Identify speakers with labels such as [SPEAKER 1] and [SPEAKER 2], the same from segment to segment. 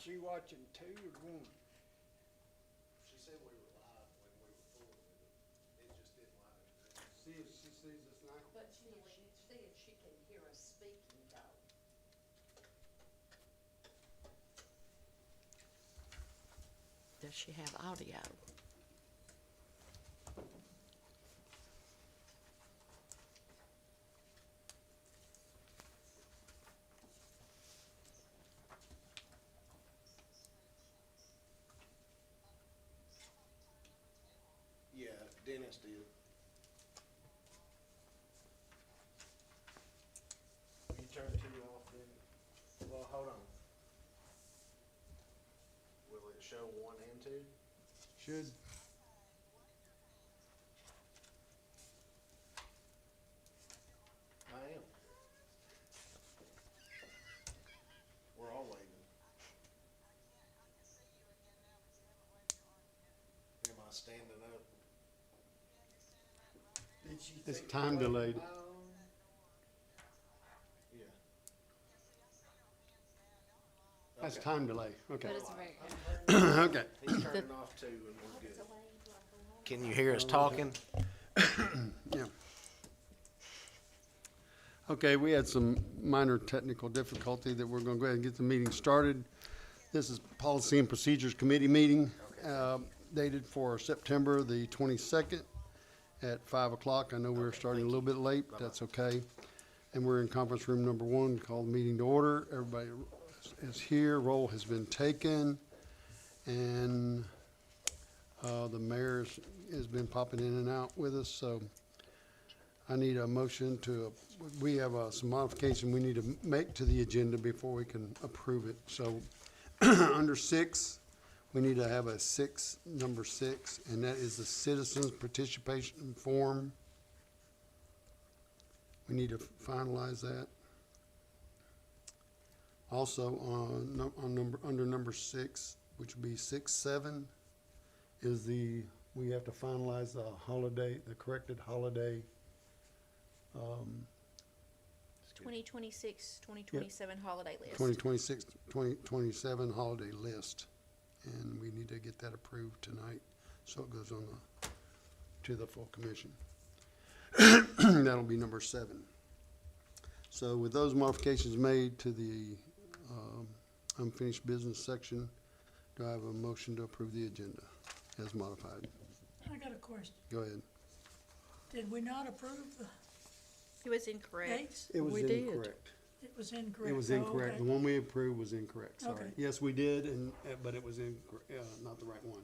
[SPEAKER 1] she watching two or one?
[SPEAKER 2] She said we were live when we were fooling with it. It just didn't light up green.
[SPEAKER 1] See if she sees us now.
[SPEAKER 3] But see if she can hear us speaking though.
[SPEAKER 4] Does she have audio?
[SPEAKER 2] Yeah, Dennis did. You turned two off, then, well, hold on. Will it show one and two?
[SPEAKER 1] Should.
[SPEAKER 2] I am. We're all waiting. Am I standing up?
[SPEAKER 1] Did she
[SPEAKER 5] It's
[SPEAKER 1] think
[SPEAKER 5] time
[SPEAKER 1] the
[SPEAKER 5] delayed.
[SPEAKER 1] phone?
[SPEAKER 2] Yeah.
[SPEAKER 5] That's
[SPEAKER 2] Okay.
[SPEAKER 5] time delay, okay.
[SPEAKER 6] But it's very,
[SPEAKER 5] Okay.
[SPEAKER 2] He's turning off two and we're good. Can you hear us talking?
[SPEAKER 5] Yeah. Okay, we had some minor technical difficulty that we're gonna go ahead and get the meeting started. This is Policy and Procedures Committee meeting, dated for September the 22nd at 5 o'clock. I know we're starting a little bit late, but that's okay. And we're in conference room number 1, call the meeting to order. Everybody is here, roll has been taken, and the mayor has been popping in and out with us, so I need a motion to, we have some modification we need to make to the agenda before we can approve it. So, under 6, we need to have a number 6, and that is the citizens participation form. We need to finalize that. Also, under number 6, which would be 6-7, is we have to finalize the corrected holiday,
[SPEAKER 7] 2026, 2027 holiday list.
[SPEAKER 5] 2026, 2027 holiday list. And we need to get that approved tonight, so it goes on to the full commission. That'll be number 7. So with those modifications made to the unfinished business section, do I have a motion to approve the agenda as modified?
[SPEAKER 8] I got a question.
[SPEAKER 5] Go ahead.
[SPEAKER 8] Did we not approve the
[SPEAKER 7] It was incorrect.
[SPEAKER 8] dates?
[SPEAKER 5] It was
[SPEAKER 4] We did.
[SPEAKER 5] incorrect.
[SPEAKER 8] It was incorrect.
[SPEAKER 5] It was
[SPEAKER 8] Oh,
[SPEAKER 5] incorrect. The
[SPEAKER 8] okay.
[SPEAKER 5] one we approved was incorrect, sorry.
[SPEAKER 8] Okay.
[SPEAKER 5] Yes, we did, but it was not the right one.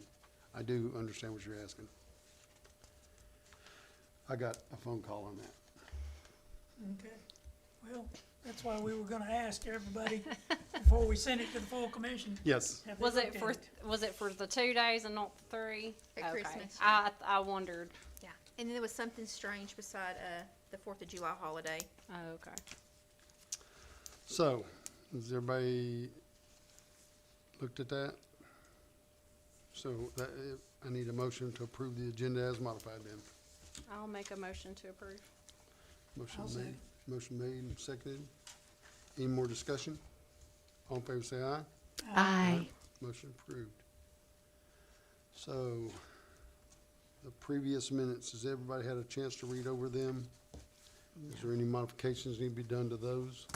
[SPEAKER 5] I do understand what you're asking. I got a phone call on that.
[SPEAKER 8] Okay. Well, that's why we were gonna ask everybody before we send it to the full commission.
[SPEAKER 5] Yes,
[SPEAKER 8] have they
[SPEAKER 6] was
[SPEAKER 8] looked
[SPEAKER 6] it for the 2 days and not the 3?
[SPEAKER 7] At
[SPEAKER 6] Okay.
[SPEAKER 7] Christmas.
[SPEAKER 6] I wondered.
[SPEAKER 7] Yeah. And then there was something strange beside the 4th of July holiday.
[SPEAKER 6] Oh, okay.
[SPEAKER 5] so, has everybody looked at that? So, I need a motion to approve the agenda as modified then.
[SPEAKER 6] I'll make a motion to approve.
[SPEAKER 5] Motion
[SPEAKER 8] I'll
[SPEAKER 5] made,
[SPEAKER 8] second.
[SPEAKER 5] motion made and seconded. Any more discussion? All in favor say aye.
[SPEAKER 4] Aye.
[SPEAKER 5] Motion approved. So, the previous minutes, has everybody had a chance to read over them? Is there any modifications need to be done to those?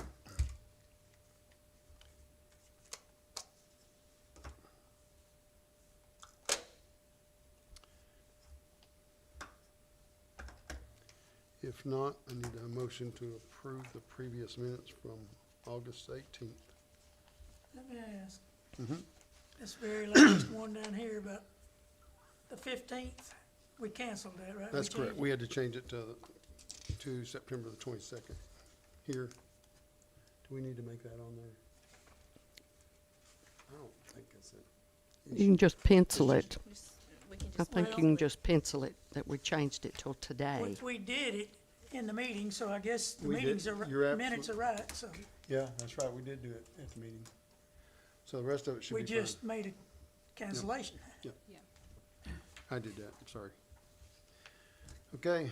[SPEAKER 5] If not, I need a motion to approve the previous minutes from August 18th.
[SPEAKER 8] Let me ask,
[SPEAKER 5] Mhm.
[SPEAKER 8] this very last one down here about the 15th, we canceled that, right?
[SPEAKER 5] That's
[SPEAKER 8] We
[SPEAKER 5] correct.
[SPEAKER 8] changed
[SPEAKER 5] We had to change it to September the 22nd. Here. Do we need to make that on there? I don't think it's a.
[SPEAKER 4] You can just pencil it.
[SPEAKER 7] We can
[SPEAKER 4] I
[SPEAKER 7] just,
[SPEAKER 4] think you can just pencil it, that we changed it till today.
[SPEAKER 8] Which we did it in the meeting, so I guess the
[SPEAKER 5] We did.
[SPEAKER 8] meetings
[SPEAKER 5] You're
[SPEAKER 8] are, minutes are right, so
[SPEAKER 5] Yeah, that's right. We did do it at the meeting. So the rest of it should
[SPEAKER 8] we
[SPEAKER 5] be fine.
[SPEAKER 8] just made a cancellation.
[SPEAKER 5] I did that, I'm sorry. Okay,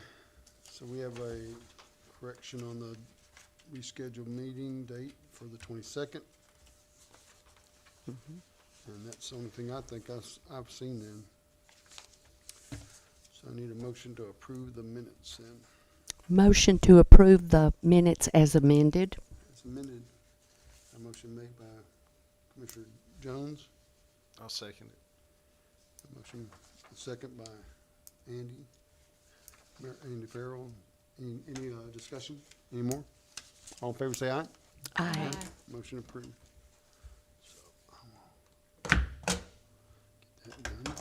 [SPEAKER 5] so we have a correction on the rescheduled meeting date for the 22nd. And that's the only thing I think I've seen then. So I need a motion to approve the minutes then.
[SPEAKER 4] Motion to approve the minutes as amended.
[SPEAKER 5] It's amended. A motion made by Commissioner Jones.
[SPEAKER 2] I'll second it.
[SPEAKER 5] A motion, a second by Andy. Andy Farrell. Any discussion? Any more? All in favor, say aye.
[SPEAKER 4] Aye.
[SPEAKER 5] Motion approved. So, I'm gonna get that done.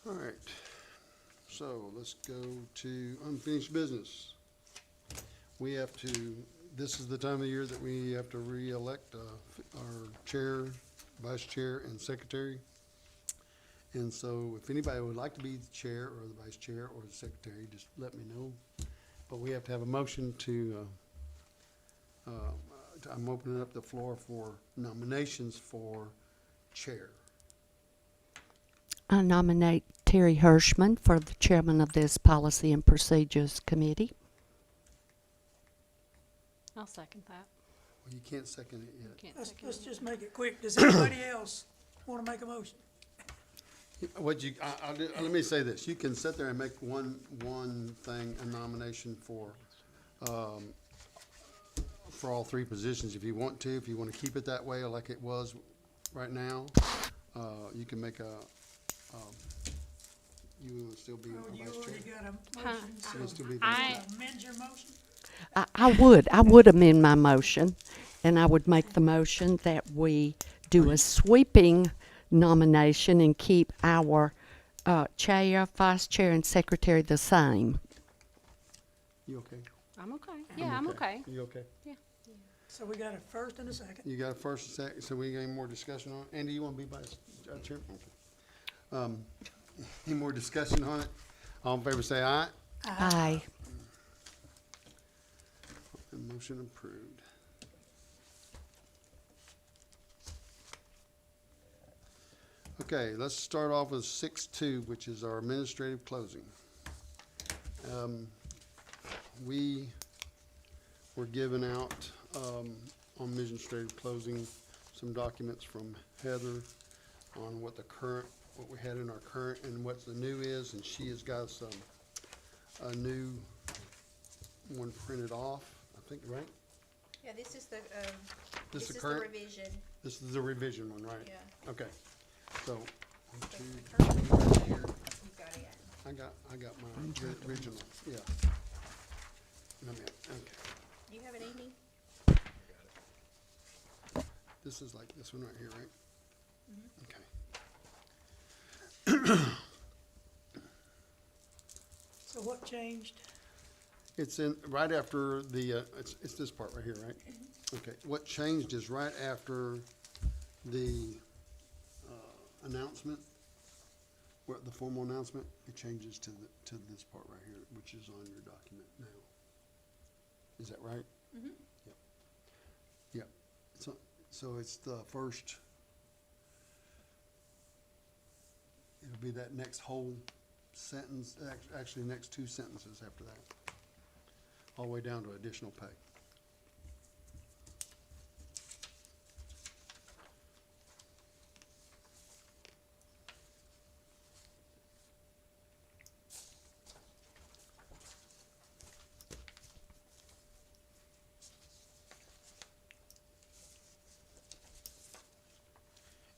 [SPEAKER 5] All right, so let's go to unfinished business. We have to, this is the time of year that we have to re-elect our chair, vice chair, and secretary. And so if anybody would like to be the chair or the vice chair or the secretary, just let me know. But we have to have a motion I'm opening up the floor for nominations for chair.
[SPEAKER 4] I nominate Terry Hirschman for the chairman of this Policy and Procedures Committee.
[SPEAKER 6] I'll second that.
[SPEAKER 5] Well, you can't second it yet.
[SPEAKER 6] Can't
[SPEAKER 8] Let's,
[SPEAKER 6] second
[SPEAKER 8] let's
[SPEAKER 6] it.
[SPEAKER 8] just make it quick. Does anybody else wanna make a motion?
[SPEAKER 5] Let me say this, you can sit there and make one thing, a nomination for all three positions if you want to. If you want to keep it that way like it was right now, you can make you will still be
[SPEAKER 8] Oh,
[SPEAKER 5] a
[SPEAKER 8] you
[SPEAKER 5] vice chair.
[SPEAKER 8] already got a
[SPEAKER 6] Huh.
[SPEAKER 8] motion, so
[SPEAKER 5] You'll still be vice
[SPEAKER 6] I-
[SPEAKER 5] chair.
[SPEAKER 8] amend your motion?
[SPEAKER 4] I would amend my motion, and I would make the motion that we do a sweeping nomination and keep our chair, vice chair, and secretary the same.
[SPEAKER 5] You okay?
[SPEAKER 6] I'm okay. Yeah, I'm okay.
[SPEAKER 5] You okay?
[SPEAKER 8] So we got a first and a second.
[SPEAKER 5] You got a first and second, so we got any more discussion on it? Andy, you want to be vice chair? Okay. Any more discussion on it? All in favor say aye.
[SPEAKER 4] Aye.
[SPEAKER 5] And motion approved. Okay, let's start off with 6.2, which is our administrative closing. We were given out, on administrative closing, some documents from Heather on what we had in our current and what the new is, and she has got a new one printed off, I think, right?
[SPEAKER 7] Yeah, this is the,
[SPEAKER 5] This
[SPEAKER 7] this
[SPEAKER 5] is
[SPEAKER 7] is the
[SPEAKER 5] current?
[SPEAKER 7] revision,
[SPEAKER 5] This is the revision one, right?
[SPEAKER 7] yeah.
[SPEAKER 5] Okay, so, one,
[SPEAKER 7] So
[SPEAKER 5] two,
[SPEAKER 7] the current one there, you've got it.
[SPEAKER 5] I got my original, yeah. Okay,
[SPEAKER 7] Do you have it, Amy?
[SPEAKER 5] this is like this one right here, right?
[SPEAKER 7] Mm-hmm.
[SPEAKER 5] Okay.
[SPEAKER 8] So what changed?
[SPEAKER 5] It's in, right after the, it's this part right here, right? Okay, what changed is right after the announcement, where the formal announcement, it changes to this part right here, which is on your document now. Is that right?
[SPEAKER 7] Mm-hmm.
[SPEAKER 5] Yep. Yep. So it's the first, it'll be that next whole sentence, actually next two sentences after that, all the way down to additional pay.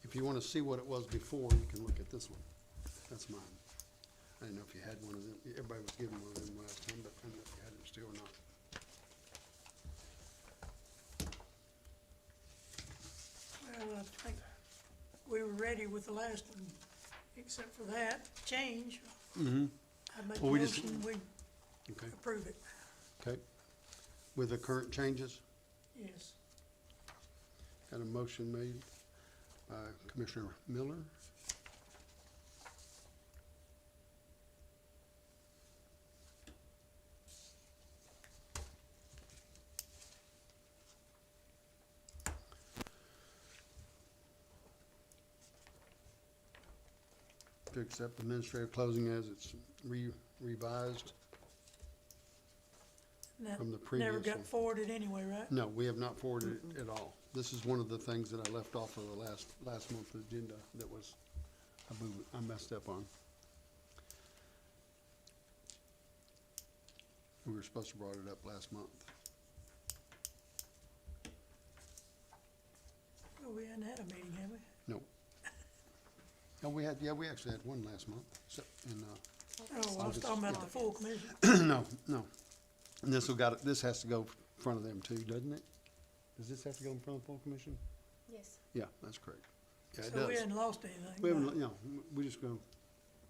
[SPEAKER 5] If you want to see what it was before, you can look at this one. That's mine. I didn't know if you had one of them. Everybody was given one of them last time, but I don't know if you had it still or not.
[SPEAKER 8] Well, I think we were ready with the last one, except for that change.
[SPEAKER 5] Mm-hmm.
[SPEAKER 8] I'd make a
[SPEAKER 5] Well, we just-
[SPEAKER 8] motion, we
[SPEAKER 5] Okay,
[SPEAKER 8] approve it,
[SPEAKER 5] okay. With the current changes,
[SPEAKER 8] yes.
[SPEAKER 5] got a motion made by Commissioner Miller. to accept administrative closing as it's revised
[SPEAKER 8] And that
[SPEAKER 5] from the
[SPEAKER 8] never
[SPEAKER 5] previous
[SPEAKER 8] got
[SPEAKER 5] one.
[SPEAKER 8] forwarded anyway, right?
[SPEAKER 5] No, we have not forwarded it at all. This is one of the things that I left off of the last month's agenda that was, I messed up on. We were supposed to brought it up last month.
[SPEAKER 8] Oh, we hadn't had a meeting, have we?
[SPEAKER 5] No. Oh, we actually had one last month, so,
[SPEAKER 8] Oh, I was talking about the full commission.
[SPEAKER 5] no. And this has to go in front of them too, doesn't it? Does this have to go in front of the full commission?
[SPEAKER 7] Yes.
[SPEAKER 5] Yeah, that's correct. Yeah, it
[SPEAKER 8] So we
[SPEAKER 5] does.
[SPEAKER 8] hadn't lost anything.
[SPEAKER 5] We haven't,
[SPEAKER 8] but-
[SPEAKER 5] you know, we're just gonna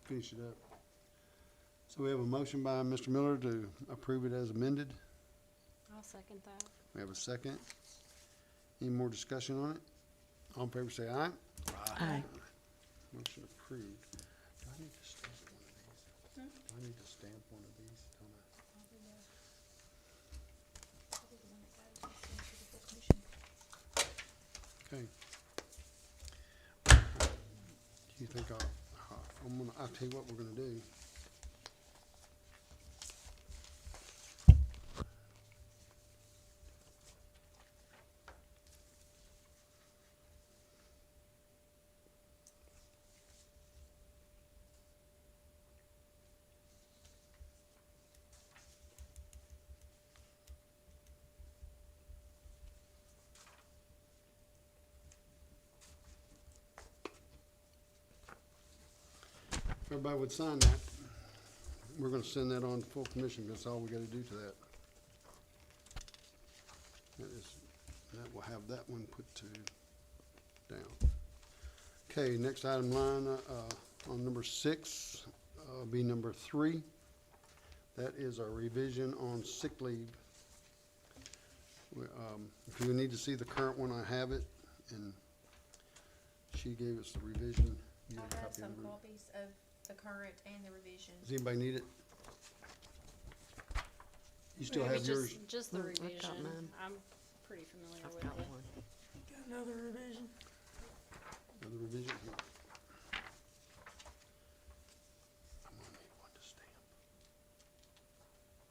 [SPEAKER 5] finish it up. So we have a motion by Mr. Miller to approve it as amended.
[SPEAKER 6] I'll second that.
[SPEAKER 5] We have a second. Any more discussion on it? All in favor say aye.
[SPEAKER 4] Aye.
[SPEAKER 5] Motion approved. Do I need to stamp one of these? Do I need to stamp one of these? Don't I? Okay. Do you think I'll tell you what we're gonna do. If everybody would sign that, we're gonna send that on to full commission, that's all we gotta do to that. That will have that one put to, down. Okay, next item line, on number 6, be number 3. That is our revision on sick leave. If you need to see the current one, I have it, and she gave us the revision. You
[SPEAKER 7] I
[SPEAKER 5] have a
[SPEAKER 7] have
[SPEAKER 5] copy of
[SPEAKER 7] some
[SPEAKER 5] it?
[SPEAKER 7] copies of the current and the revision.
[SPEAKER 5] Does anybody need it? You still
[SPEAKER 8] Yeah,
[SPEAKER 5] have
[SPEAKER 6] It's
[SPEAKER 5] yours?
[SPEAKER 6] just the
[SPEAKER 4] Mm, I've got
[SPEAKER 6] revision.
[SPEAKER 4] mine.
[SPEAKER 6] I'm pretty familiar
[SPEAKER 4] I've
[SPEAKER 6] with
[SPEAKER 4] got
[SPEAKER 6] it.
[SPEAKER 4] one.
[SPEAKER 8] Got another revision?
[SPEAKER 5] Another revision here. I'm gonna need one to stamp.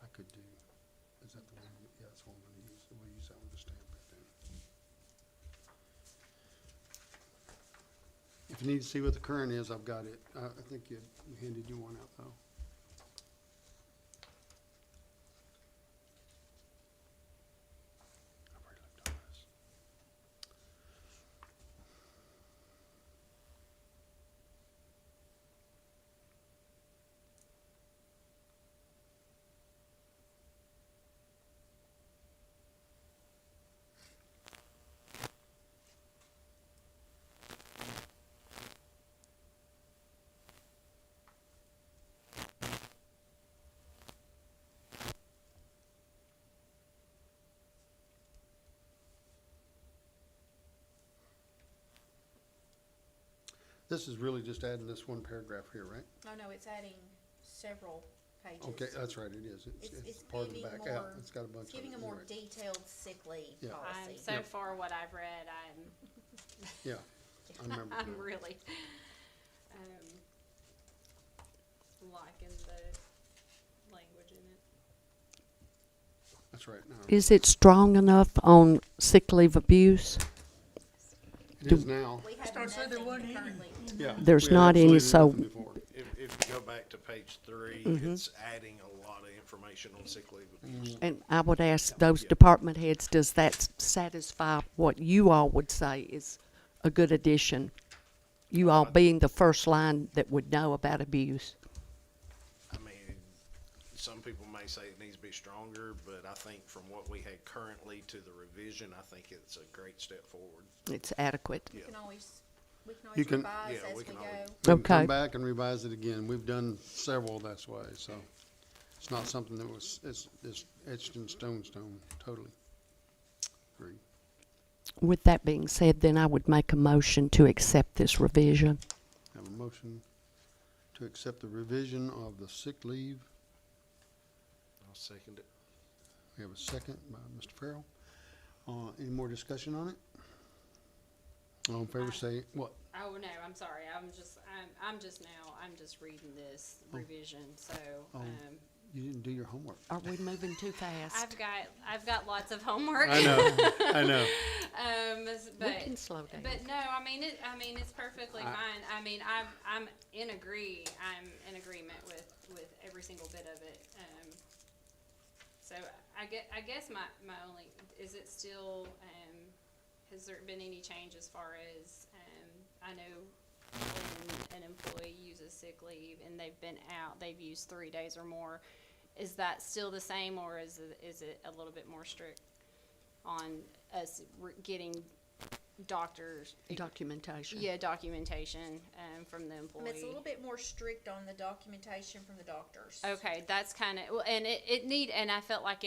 [SPEAKER 5] I could do, is that the one, yeah, that's what I'm gonna use, we'll use that one to stamp it then. If you need to see what the current is, I've got it. I think you handed you one out though. I've already looked on this. This is really just adding this one paragraph here, right?
[SPEAKER 7] Oh, no, it's adding several pages.
[SPEAKER 5] Okay, that's right, it is. It's part of the
[SPEAKER 7] giving
[SPEAKER 5] back out.
[SPEAKER 7] more-
[SPEAKER 5] It's got a bunch
[SPEAKER 7] It's
[SPEAKER 5] of it.
[SPEAKER 7] giving a
[SPEAKER 5] You're
[SPEAKER 7] more
[SPEAKER 5] right.
[SPEAKER 7] detailed sick leave
[SPEAKER 5] Yeah.
[SPEAKER 7] policy.
[SPEAKER 6] So
[SPEAKER 5] Yep.
[SPEAKER 6] far, what I've read,
[SPEAKER 5] Yeah, I remember.
[SPEAKER 6] I'm
[SPEAKER 5] now.
[SPEAKER 6] really, liking the language in it.
[SPEAKER 5] That's right. No,
[SPEAKER 4] Is it strong enough on sick leave abuse?
[SPEAKER 5] it is now.
[SPEAKER 7] We have
[SPEAKER 8] Start saying there
[SPEAKER 7] nothing
[SPEAKER 8] wasn't any.
[SPEAKER 7] currently.
[SPEAKER 5] Yeah.
[SPEAKER 4] There's
[SPEAKER 5] we had
[SPEAKER 4] not any,
[SPEAKER 5] absolutely
[SPEAKER 4] so-
[SPEAKER 5] nothing before.
[SPEAKER 2] If you go back to page 3,
[SPEAKER 4] Mm-hmm.
[SPEAKER 2] it's adding a lot of information on sick leave abuse.
[SPEAKER 4] And I would ask those department heads, does that satisfy what you all would say is a good addition? You all being the first line that would know about abuse.
[SPEAKER 2] I mean, some people may say it needs to be stronger, but I think from what we had currently to the revision, I think it's a great step forward.
[SPEAKER 4] It's adequate.
[SPEAKER 7] We can always
[SPEAKER 5] You can-
[SPEAKER 7] revise
[SPEAKER 2] Yeah,
[SPEAKER 7] as
[SPEAKER 2] we
[SPEAKER 7] we
[SPEAKER 2] can
[SPEAKER 7] go.
[SPEAKER 2] always-
[SPEAKER 5] We can
[SPEAKER 4] Okay.
[SPEAKER 5] come back and revise it again. We've done several this way, so it's not something that was, it's etched in stone, totally. Agree.
[SPEAKER 4] With that being said, then I would make a motion to accept this revision.
[SPEAKER 5] Have a motion to accept the revision of the sick leave.
[SPEAKER 2] I'll second it.
[SPEAKER 5] We have a second by Mr. Farrell. Any more discussion on it? All in favor say, what?
[SPEAKER 6] Oh, no, I'm sorry, I'm just reading this revision, so,
[SPEAKER 5] You didn't do your homework.
[SPEAKER 4] Are we moving too fast?
[SPEAKER 6] I've got lots of homework.
[SPEAKER 5] I know, I know.
[SPEAKER 4] We can slow down.
[SPEAKER 6] But no, I mean, it's perfectly fine. I mean, I'm in agreement with every single bit of it. So I guess my only, is it still, has there been any change as far as, I know when an employee uses sick leave and they've been out, they've used 3 days or more, is that still the same, or is it a little bit more strict on us getting doctors?
[SPEAKER 4] Documentation.
[SPEAKER 6] Yeah, documentation, from the employee.
[SPEAKER 7] It's a little bit more strict on the documentation from the doctors.
[SPEAKER 6] Okay, that's kind of, well, and and I felt like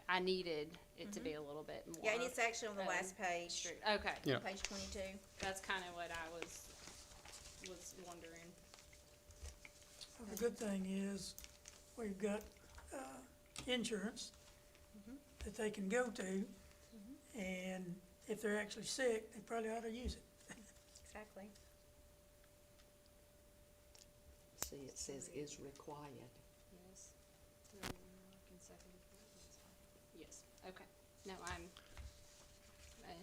[SPEAKER 6] I needed it to be a little bit more.
[SPEAKER 7] Yeah, and it's actually on the last page,
[SPEAKER 6] strict. Okay.
[SPEAKER 5] Yeah.
[SPEAKER 7] page 22.
[SPEAKER 6] That's kind of what I was wondering.
[SPEAKER 8] The good thing is, we've got, insurance that they can go to, and if they're actually sick, they probably ought to use it.
[SPEAKER 7] Exactly.
[SPEAKER 4] See, it says is required.
[SPEAKER 6] Yes. Yes, okay. No,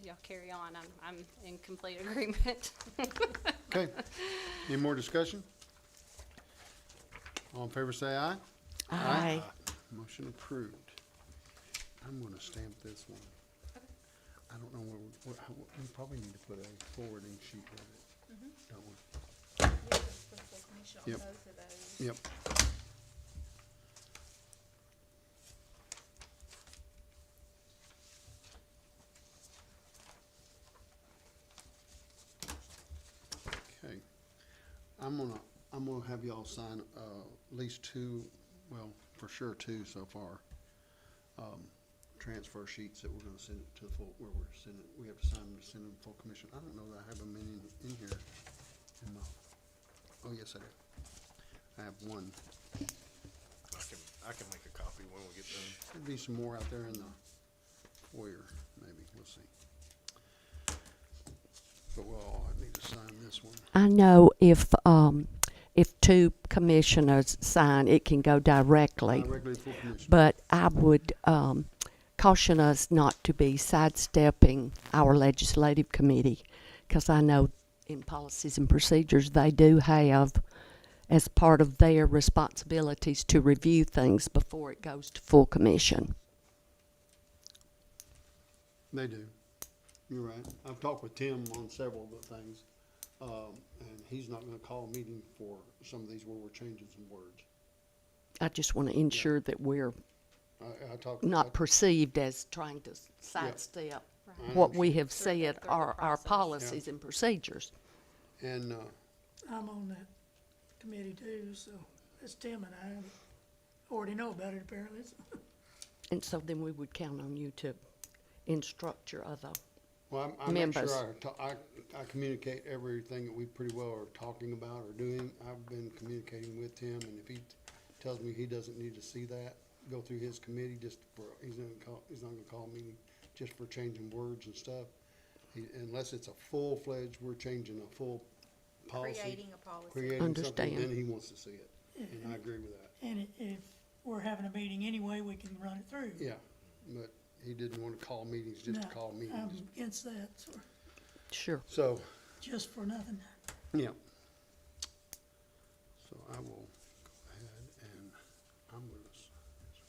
[SPEAKER 6] y'all carry on. I'm in complete agreement.
[SPEAKER 5] Okay. Any more discussion? All in favor, say aye.
[SPEAKER 4] Aye.
[SPEAKER 5] Motion approved. I'm gonna stamp this one. I don't know we probably need to put a forwarding sheet with it, don't we?
[SPEAKER 7] For the full commission on
[SPEAKER 5] Yep.
[SPEAKER 7] both of those.
[SPEAKER 5] Yep. Okay. I'm gonna have y'all sign, at least two, well, for sure two so far. Transfer sheets that we're gonna send it to the full, where we're sending, we have to sign them to send them to full commission. I don't know that I have them in here. In my, oh, yes, I do. I have one.
[SPEAKER 2] I can make a copy when we get done.
[SPEAKER 5] There'd be some more out there in the foyer, maybe, we'll see. But we'll all need to sign this one.
[SPEAKER 4] I know if two commissioners sign, it can go directly.
[SPEAKER 5] Directly to full commission.
[SPEAKER 4] But I would caution us not to be sidestepping our legislative committee, because I know in policies and procedures, they do have, as part of their responsibilities, to review things before it goes to full commission.
[SPEAKER 5] They do. You're right. I've talked with Tim on several of the things, and he's not gonna call a meeting for some of these where we're changing some words.
[SPEAKER 4] I just want to ensure that we're
[SPEAKER 5] I talked.
[SPEAKER 4] not perceived as trying to sidestep
[SPEAKER 5] I
[SPEAKER 4] what we
[SPEAKER 5] understand.
[SPEAKER 4] have said
[SPEAKER 6] Through the
[SPEAKER 4] are our
[SPEAKER 6] process.
[SPEAKER 4] policies and procedures.
[SPEAKER 5] And,
[SPEAKER 8] I'm on that committee too, so it's Tim and I already know about it apparently.
[SPEAKER 4] And so then we would count on you to instruct your other.
[SPEAKER 5] well, I make
[SPEAKER 4] Members.
[SPEAKER 5] sure I communicate everything that we pretty well are talking about or doing. I've been communicating with Tim, and if he tells me he doesn't need to see that, go through his committee, just for, he's not gonna call a meeting just for changing words and stuff. Unless it's a full-fledged, we're changing a full policy.
[SPEAKER 7] Creating a policy.
[SPEAKER 5] Creating something,
[SPEAKER 4] Understand.
[SPEAKER 5] then he wants to see it, and I agree with that.
[SPEAKER 8] And if we're having a meeting anyway, we can run it through.
[SPEAKER 5] Yeah, but he didn't want to call meetings just to
[SPEAKER 8] No,
[SPEAKER 5] call
[SPEAKER 8] I'm
[SPEAKER 5] meetings.
[SPEAKER 8] against that, so,
[SPEAKER 4] Sure.
[SPEAKER 5] So,
[SPEAKER 8] just for nothing.
[SPEAKER 5] yeah. So I will go ahead and I'm gonna sign this.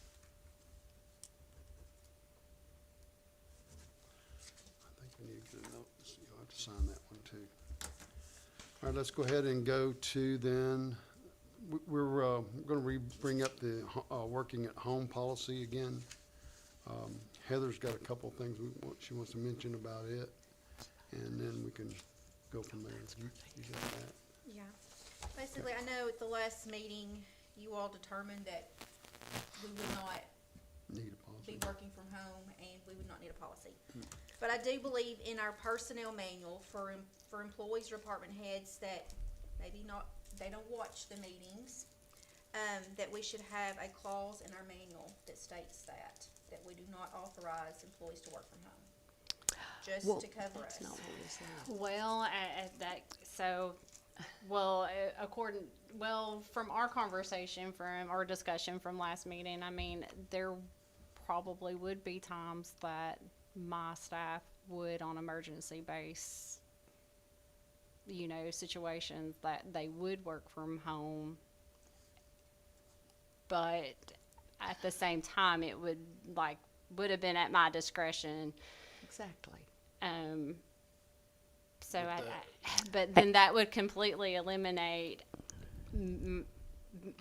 [SPEAKER 5] I think we need to get a note, you'll have to sign that one too. All right, let's go ahead and go to then, we're gonna bring up the working at home policy again. Heather's got a couple of things she wants to mention about it, and then we can go from there. You got that?
[SPEAKER 7] Yeah. Basically, I know at the last meeting, you all determined that we would not
[SPEAKER 5] Need a policy.
[SPEAKER 7] be working from home and we would not need a policy. But I do believe in our personnel manual for employees or department heads that maybe they don't watch the meetings, that we should have a clause in our manual that states that we do not authorize employees to work from home. just
[SPEAKER 4] Well,
[SPEAKER 7] to cover
[SPEAKER 4] that's
[SPEAKER 7] us.
[SPEAKER 4] not what we said.
[SPEAKER 6] Well, from our conversation, from our discussion from last meeting, I mean, there probably would be times that my staff would, on emergency base, situations that they would work from home. But at the same time, it would have been at my discretion.
[SPEAKER 4] Exactly.
[SPEAKER 6] So
[SPEAKER 2] But
[SPEAKER 6] but then that would completely eliminate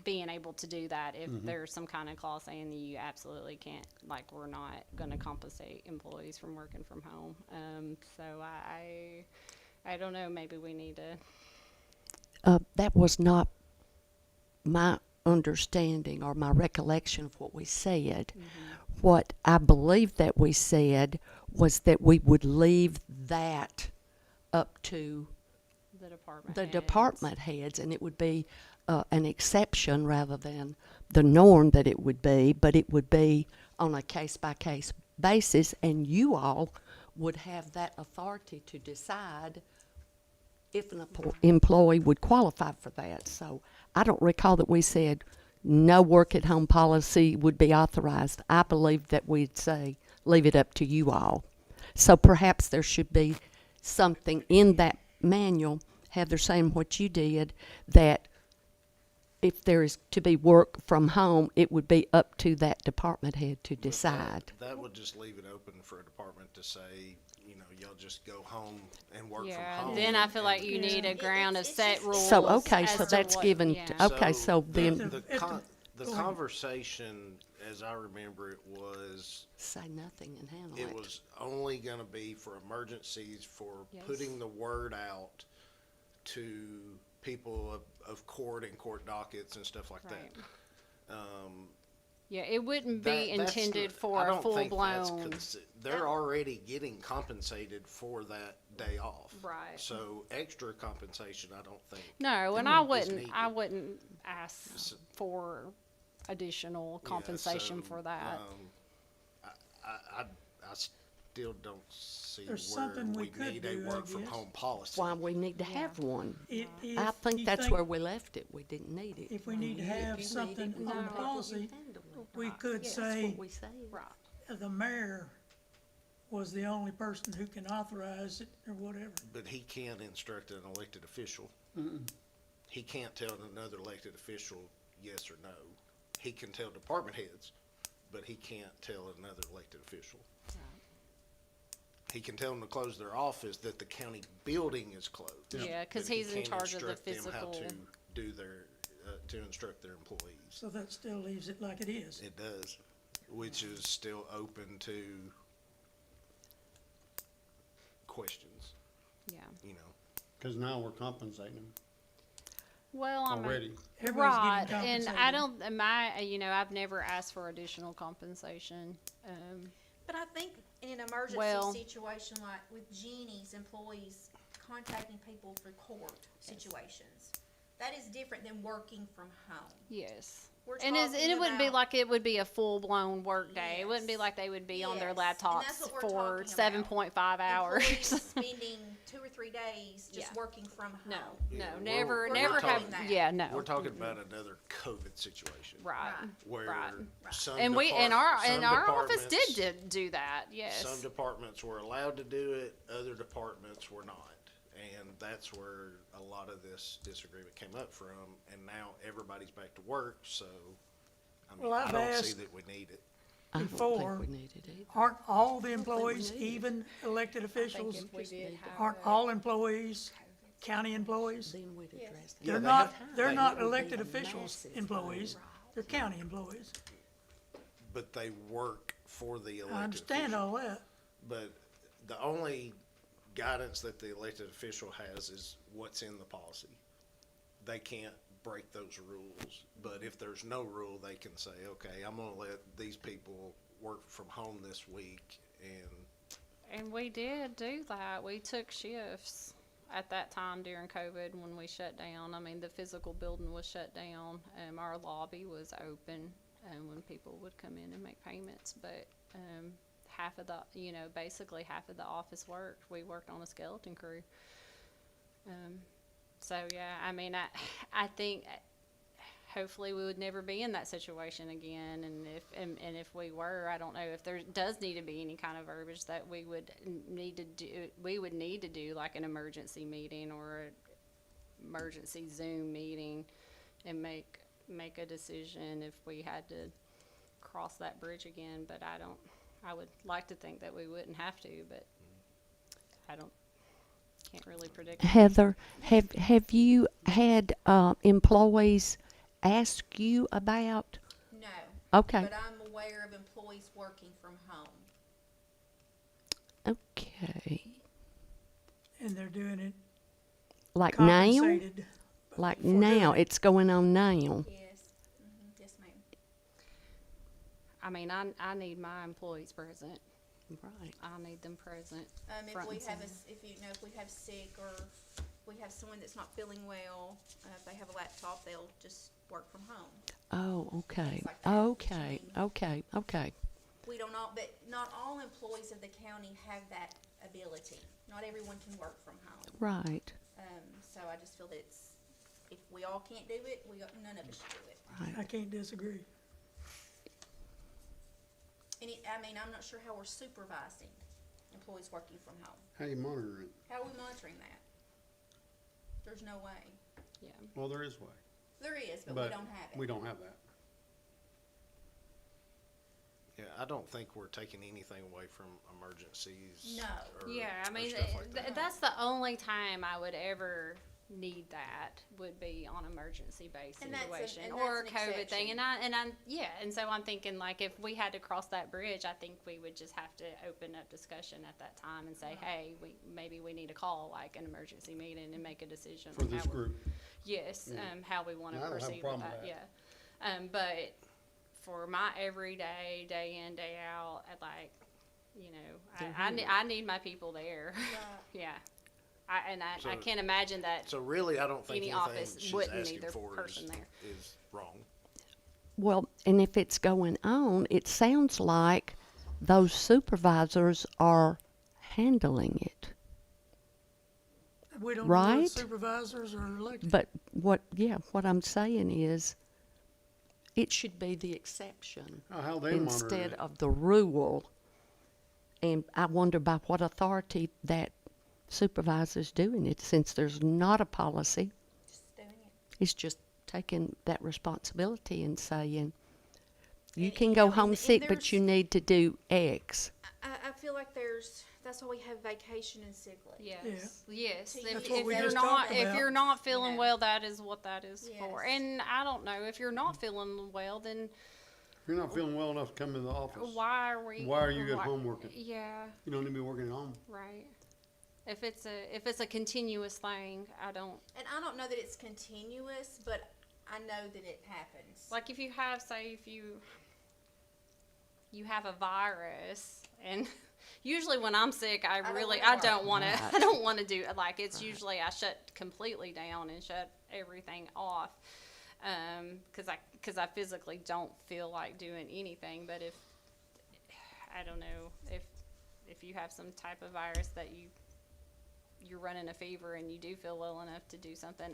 [SPEAKER 6] being able to do that if there's some kind of clause saying that you absolutely can't, we're not going to compensate employees from working from home. So I don't know, maybe we need to.
[SPEAKER 4] That was not my understanding or my recollection of what we said. What I believe that we said was that we would leave that up to
[SPEAKER 6] The department
[SPEAKER 4] the
[SPEAKER 6] heads.
[SPEAKER 4] department heads, and it would be an exception rather than the norm that it would be, but it would be on a case-by-case basis, and you all would have that authority to decide if an employee would qualify for that. So I don't recall that we said no work-at-home policy would be authorized. I believe that we'd say, leave it up to you all. So perhaps there should be something in that manual, Heather, saying what you did, that if there is to be work from home, it would be up to that department head to decide.
[SPEAKER 2] That would just leave it open for a department to say, y'all just go home and work from
[SPEAKER 6] Yeah,
[SPEAKER 2] home.
[SPEAKER 6] then I feel like you
[SPEAKER 8] Yeah.
[SPEAKER 6] need a ground of
[SPEAKER 7] It's
[SPEAKER 6] set
[SPEAKER 7] just-
[SPEAKER 6] rules.
[SPEAKER 4] So, okay,
[SPEAKER 6] as
[SPEAKER 4] so
[SPEAKER 6] to
[SPEAKER 4] that's
[SPEAKER 6] what-
[SPEAKER 4] given,
[SPEAKER 6] yeah.
[SPEAKER 4] okay, so then,
[SPEAKER 2] The
[SPEAKER 8] If
[SPEAKER 2] con-
[SPEAKER 8] the-
[SPEAKER 2] the
[SPEAKER 8] go ahead.
[SPEAKER 2] conversation, as I remember it, was
[SPEAKER 4] say nothing and handle
[SPEAKER 2] it
[SPEAKER 4] it.
[SPEAKER 2] was only gonna be for emergencies, for
[SPEAKER 6] Yes.
[SPEAKER 2] putting the word out to people of court and court dockets and stuff like
[SPEAKER 6] Right.
[SPEAKER 2] that.
[SPEAKER 6] Yeah, it wouldn't be
[SPEAKER 2] That's
[SPEAKER 6] intended
[SPEAKER 2] not-
[SPEAKER 6] for
[SPEAKER 2] I
[SPEAKER 6] a
[SPEAKER 2] don't think that's
[SPEAKER 6] full-blown.
[SPEAKER 2] they're already getting compensated for that day off.
[SPEAKER 6] Right.
[SPEAKER 2] So extra compensation, I don't think.
[SPEAKER 6] No, and
[SPEAKER 2] is needed.
[SPEAKER 6] I wouldn't ask for additional
[SPEAKER 2] Yeah,
[SPEAKER 6] compensation
[SPEAKER 2] so,
[SPEAKER 6] for that.
[SPEAKER 2] I still don't see
[SPEAKER 8] There's
[SPEAKER 2] where
[SPEAKER 8] something we
[SPEAKER 2] we
[SPEAKER 8] could
[SPEAKER 2] need a
[SPEAKER 8] do, I
[SPEAKER 2] work from
[SPEAKER 8] guess.
[SPEAKER 2] home policy.
[SPEAKER 4] Why we need to have one.
[SPEAKER 8] If
[SPEAKER 4] I think
[SPEAKER 8] you
[SPEAKER 4] that's where we left it. We didn't need it.
[SPEAKER 8] If we need to have something on the policy, we could say
[SPEAKER 4] we said.
[SPEAKER 6] Right.
[SPEAKER 8] the mayor was the only person who can authorize it or whatever.
[SPEAKER 2] But he can't instruct an elected official. He can't tell another elected official yes or no. He can tell department heads, but he can't tell another elected official. He can tell them to close their office, that the county building is closed.
[SPEAKER 6] Yeah, 'cause
[SPEAKER 2] but he
[SPEAKER 6] he's in
[SPEAKER 2] can't
[SPEAKER 6] charge of the
[SPEAKER 2] instruct them how
[SPEAKER 6] physical-
[SPEAKER 2] to do their, to instruct their employees.
[SPEAKER 8] So that still leaves it like it is.
[SPEAKER 2] It does, which is still open to questions,
[SPEAKER 6] Yeah.
[SPEAKER 5] Because now we're compensating them
[SPEAKER 6] Well,
[SPEAKER 5] already.
[SPEAKER 8] Everybody's
[SPEAKER 6] right,
[SPEAKER 8] getting
[SPEAKER 6] and
[SPEAKER 8] compensated.
[SPEAKER 6] I don't, I've never asked for additional compensation.
[SPEAKER 7] But I think in an
[SPEAKER 6] Well-
[SPEAKER 7] emergency situation like with Jeannie's employees contacting people for court situations, that is different than working from home.
[SPEAKER 6] Yes.
[SPEAKER 7] We're
[SPEAKER 6] And
[SPEAKER 7] talking
[SPEAKER 6] it wouldn't be
[SPEAKER 7] about-
[SPEAKER 6] like it would be a full-blown work day. It wouldn't be
[SPEAKER 7] Yes.
[SPEAKER 6] like they would be on their
[SPEAKER 7] Yes, and that's
[SPEAKER 6] laptops
[SPEAKER 7] what we're
[SPEAKER 6] for
[SPEAKER 7] talking about.
[SPEAKER 6] 7.5 hours.
[SPEAKER 7] Employees spending 2 or 3 days just
[SPEAKER 6] Yeah.
[SPEAKER 7] working from home.
[SPEAKER 6] No,
[SPEAKER 2] Yeah,
[SPEAKER 6] no,
[SPEAKER 2] we're-
[SPEAKER 6] never,
[SPEAKER 2] we're
[SPEAKER 6] never
[SPEAKER 7] talking
[SPEAKER 6] have,
[SPEAKER 7] that.
[SPEAKER 6] yeah, no.
[SPEAKER 2] We're talking about another COVID situation.
[SPEAKER 6] Right,
[SPEAKER 2] Where
[SPEAKER 6] right.
[SPEAKER 2] some
[SPEAKER 6] And we, and
[SPEAKER 2] some
[SPEAKER 6] our office
[SPEAKER 2] departments-
[SPEAKER 6] did do that, yes.
[SPEAKER 2] Some departments were allowed to do it, other departments were not. And that's where a lot of this disagreement came up from, and now everybody's back to work, so, I mean,
[SPEAKER 8] Well,
[SPEAKER 2] I
[SPEAKER 8] I've
[SPEAKER 2] don't see
[SPEAKER 8] asked
[SPEAKER 2] that we need it.
[SPEAKER 4] I don't
[SPEAKER 8] before.
[SPEAKER 4] think we need it either.
[SPEAKER 8] Aren't all the
[SPEAKER 4] think we
[SPEAKER 8] employees,
[SPEAKER 4] need it.
[SPEAKER 8] even elected officials,
[SPEAKER 6] if we did have
[SPEAKER 8] aren't all employees county employees?
[SPEAKER 4] Then we'd address that.
[SPEAKER 2] Yeah,
[SPEAKER 8] They're
[SPEAKER 2] they
[SPEAKER 8] not,
[SPEAKER 2] have-
[SPEAKER 8] they're
[SPEAKER 2] they-
[SPEAKER 8] not
[SPEAKER 4] It would be
[SPEAKER 8] elected
[SPEAKER 4] a
[SPEAKER 8] officials
[SPEAKER 4] massive
[SPEAKER 8] employees, they're county employees.
[SPEAKER 2] But they work for the elected
[SPEAKER 8] I understand
[SPEAKER 2] official.
[SPEAKER 8] all that.
[SPEAKER 2] But the only guidance that the elected official has is what's in the policy. They can't break those rules, but if there's no rule, they can say, okay, I'm gonna let these people work from home this week, and
[SPEAKER 6] And we did do that. We took shifts at that time during COVID when we shut down. I mean, the physical building was shut down. Our lobby was open when people would come in and make payments. But half of the, you know, basically half of the office worked. We worked on a skeleton crew. So yeah, I mean, I think hopefully we would never be in that situation again. And if we were, I don't know if there does need to be any kind of verbiage that we would need to do. We would need to do like an emergency meeting or an emergency Zoom meeting and make a decision if we had to cross that bridge again. But I would like to think that we wouldn't have to, but can't really predict.
[SPEAKER 4] Heather, have you had employees ask you about?
[SPEAKER 7] No.
[SPEAKER 4] Okay,
[SPEAKER 7] But I'm aware of employees working from home.
[SPEAKER 4] okay.
[SPEAKER 8] And they're doing it
[SPEAKER 4] Like now?
[SPEAKER 8] compensated.
[SPEAKER 4] Like
[SPEAKER 8] for doing
[SPEAKER 4] now,
[SPEAKER 8] it.
[SPEAKER 4] it's going on now.
[SPEAKER 7] Yes. Yes, ma'am.
[SPEAKER 6] I mean, I need my employees present.
[SPEAKER 4] Right.
[SPEAKER 6] I need them present.
[SPEAKER 7] If
[SPEAKER 6] front
[SPEAKER 7] we
[SPEAKER 6] and
[SPEAKER 7] have
[SPEAKER 6] center.
[SPEAKER 7] if you know, if we have sick or we have someone that's not feeling well, if they have a laptop, they'll just work from home.
[SPEAKER 4] Oh, okay.
[SPEAKER 7] Things like that,
[SPEAKER 4] Okay, okay.
[SPEAKER 7] We don't all, but not all employees of the county have that ability. Not everyone can work from home.
[SPEAKER 4] Right,
[SPEAKER 7] So I just feel that if we all can't do it, none of us should do it.
[SPEAKER 8] I
[SPEAKER 4] right.
[SPEAKER 8] can't disagree.
[SPEAKER 7] And I'm not sure how we're supervising employees working from home.
[SPEAKER 5] How you monitor it?
[SPEAKER 7] How are we monitoring that? There's no way.
[SPEAKER 6] Yeah.
[SPEAKER 5] Well, there is way.
[SPEAKER 7] There is, but we don't have it.
[SPEAKER 5] We don't have that.
[SPEAKER 2] Yeah, I don't think we're taking anything away from emergencies.
[SPEAKER 7] No.
[SPEAKER 6] Yeah, I
[SPEAKER 2] or
[SPEAKER 6] mean,
[SPEAKER 2] stuff like that.
[SPEAKER 6] that's the only time I would ever need that would be on emergency based
[SPEAKER 7] And that's
[SPEAKER 6] situation
[SPEAKER 7] and
[SPEAKER 6] or a
[SPEAKER 7] that's an
[SPEAKER 6] COVID thing.
[SPEAKER 7] exception.
[SPEAKER 6] And so I'm thinking like if we had to cross that bridge, I think we would just have to open up discussion at that time and say, hey, maybe we need to call like an emergency meeting and make a decision
[SPEAKER 5] For
[SPEAKER 6] on
[SPEAKER 5] this
[SPEAKER 6] how we-
[SPEAKER 5] group.
[SPEAKER 6] Yes, how we want to
[SPEAKER 5] I don't have a
[SPEAKER 6] proceed with
[SPEAKER 5] problem
[SPEAKER 6] that.
[SPEAKER 5] with that.
[SPEAKER 6] Yeah, but for my everyday, day in, day out, I need my people there. Yeah, I
[SPEAKER 2] So-
[SPEAKER 6] can't imagine that.
[SPEAKER 2] So really, I don't think
[SPEAKER 6] Any
[SPEAKER 2] anything
[SPEAKER 6] office
[SPEAKER 2] she's
[SPEAKER 6] wouldn't need
[SPEAKER 2] asking
[SPEAKER 6] their
[SPEAKER 2] for
[SPEAKER 6] person
[SPEAKER 2] is,
[SPEAKER 6] there.
[SPEAKER 2] is wrong.
[SPEAKER 4] Well, and if it's going on, it sounds like those supervisors are handling it.
[SPEAKER 8] We don't know
[SPEAKER 4] Right?
[SPEAKER 8] what supervisors are elected.
[SPEAKER 4] But what I'm saying is, it should be the exception
[SPEAKER 5] How they monitor
[SPEAKER 4] instead
[SPEAKER 5] it.
[SPEAKER 4] of the rule. And I wonder by what authority that supervisor's doing it, since there's not a policy.
[SPEAKER 7] Just doing it.
[SPEAKER 4] It's just taking that responsibility and saying, you
[SPEAKER 7] And,
[SPEAKER 4] can
[SPEAKER 7] you
[SPEAKER 4] go
[SPEAKER 7] know,
[SPEAKER 4] home
[SPEAKER 7] and
[SPEAKER 4] sick,
[SPEAKER 7] there's-
[SPEAKER 4] but you need to do X.
[SPEAKER 7] I feel like that's why we have vacation and sick leave.
[SPEAKER 6] Yes, yes.
[SPEAKER 7] To
[SPEAKER 6] If,
[SPEAKER 7] use
[SPEAKER 8] That's what
[SPEAKER 6] if
[SPEAKER 8] we
[SPEAKER 6] you're
[SPEAKER 8] just
[SPEAKER 6] not
[SPEAKER 8] talked
[SPEAKER 6] if
[SPEAKER 8] about.
[SPEAKER 6] you're not feeling
[SPEAKER 7] Yeah.
[SPEAKER 6] well, that is what that is for.
[SPEAKER 7] Yes.
[SPEAKER 6] And I don't know if you're not feeling well, then
[SPEAKER 5] If you're not feeling well enough to come into the office,
[SPEAKER 6] why are we?
[SPEAKER 5] Why are you at home working?
[SPEAKER 6] Yeah.
[SPEAKER 5] you don't need to be working at home.
[SPEAKER 6] Right. If it's a continuous thing, I don't
[SPEAKER 7] And I don't know that it's continuous, but I know that it happens.
[SPEAKER 6] like if you have if you have a virus and usually when I'm sick I
[SPEAKER 7] don't
[SPEAKER 6] really
[SPEAKER 7] wanna
[SPEAKER 6] I don't
[SPEAKER 7] work.
[SPEAKER 6] want to I don't want to do like it's usually I shut completely down and shut everything off because I physically don't feel like doing anything. But if I don't know if you have some type of virus that you're running a fever and you do feel well enough to do something,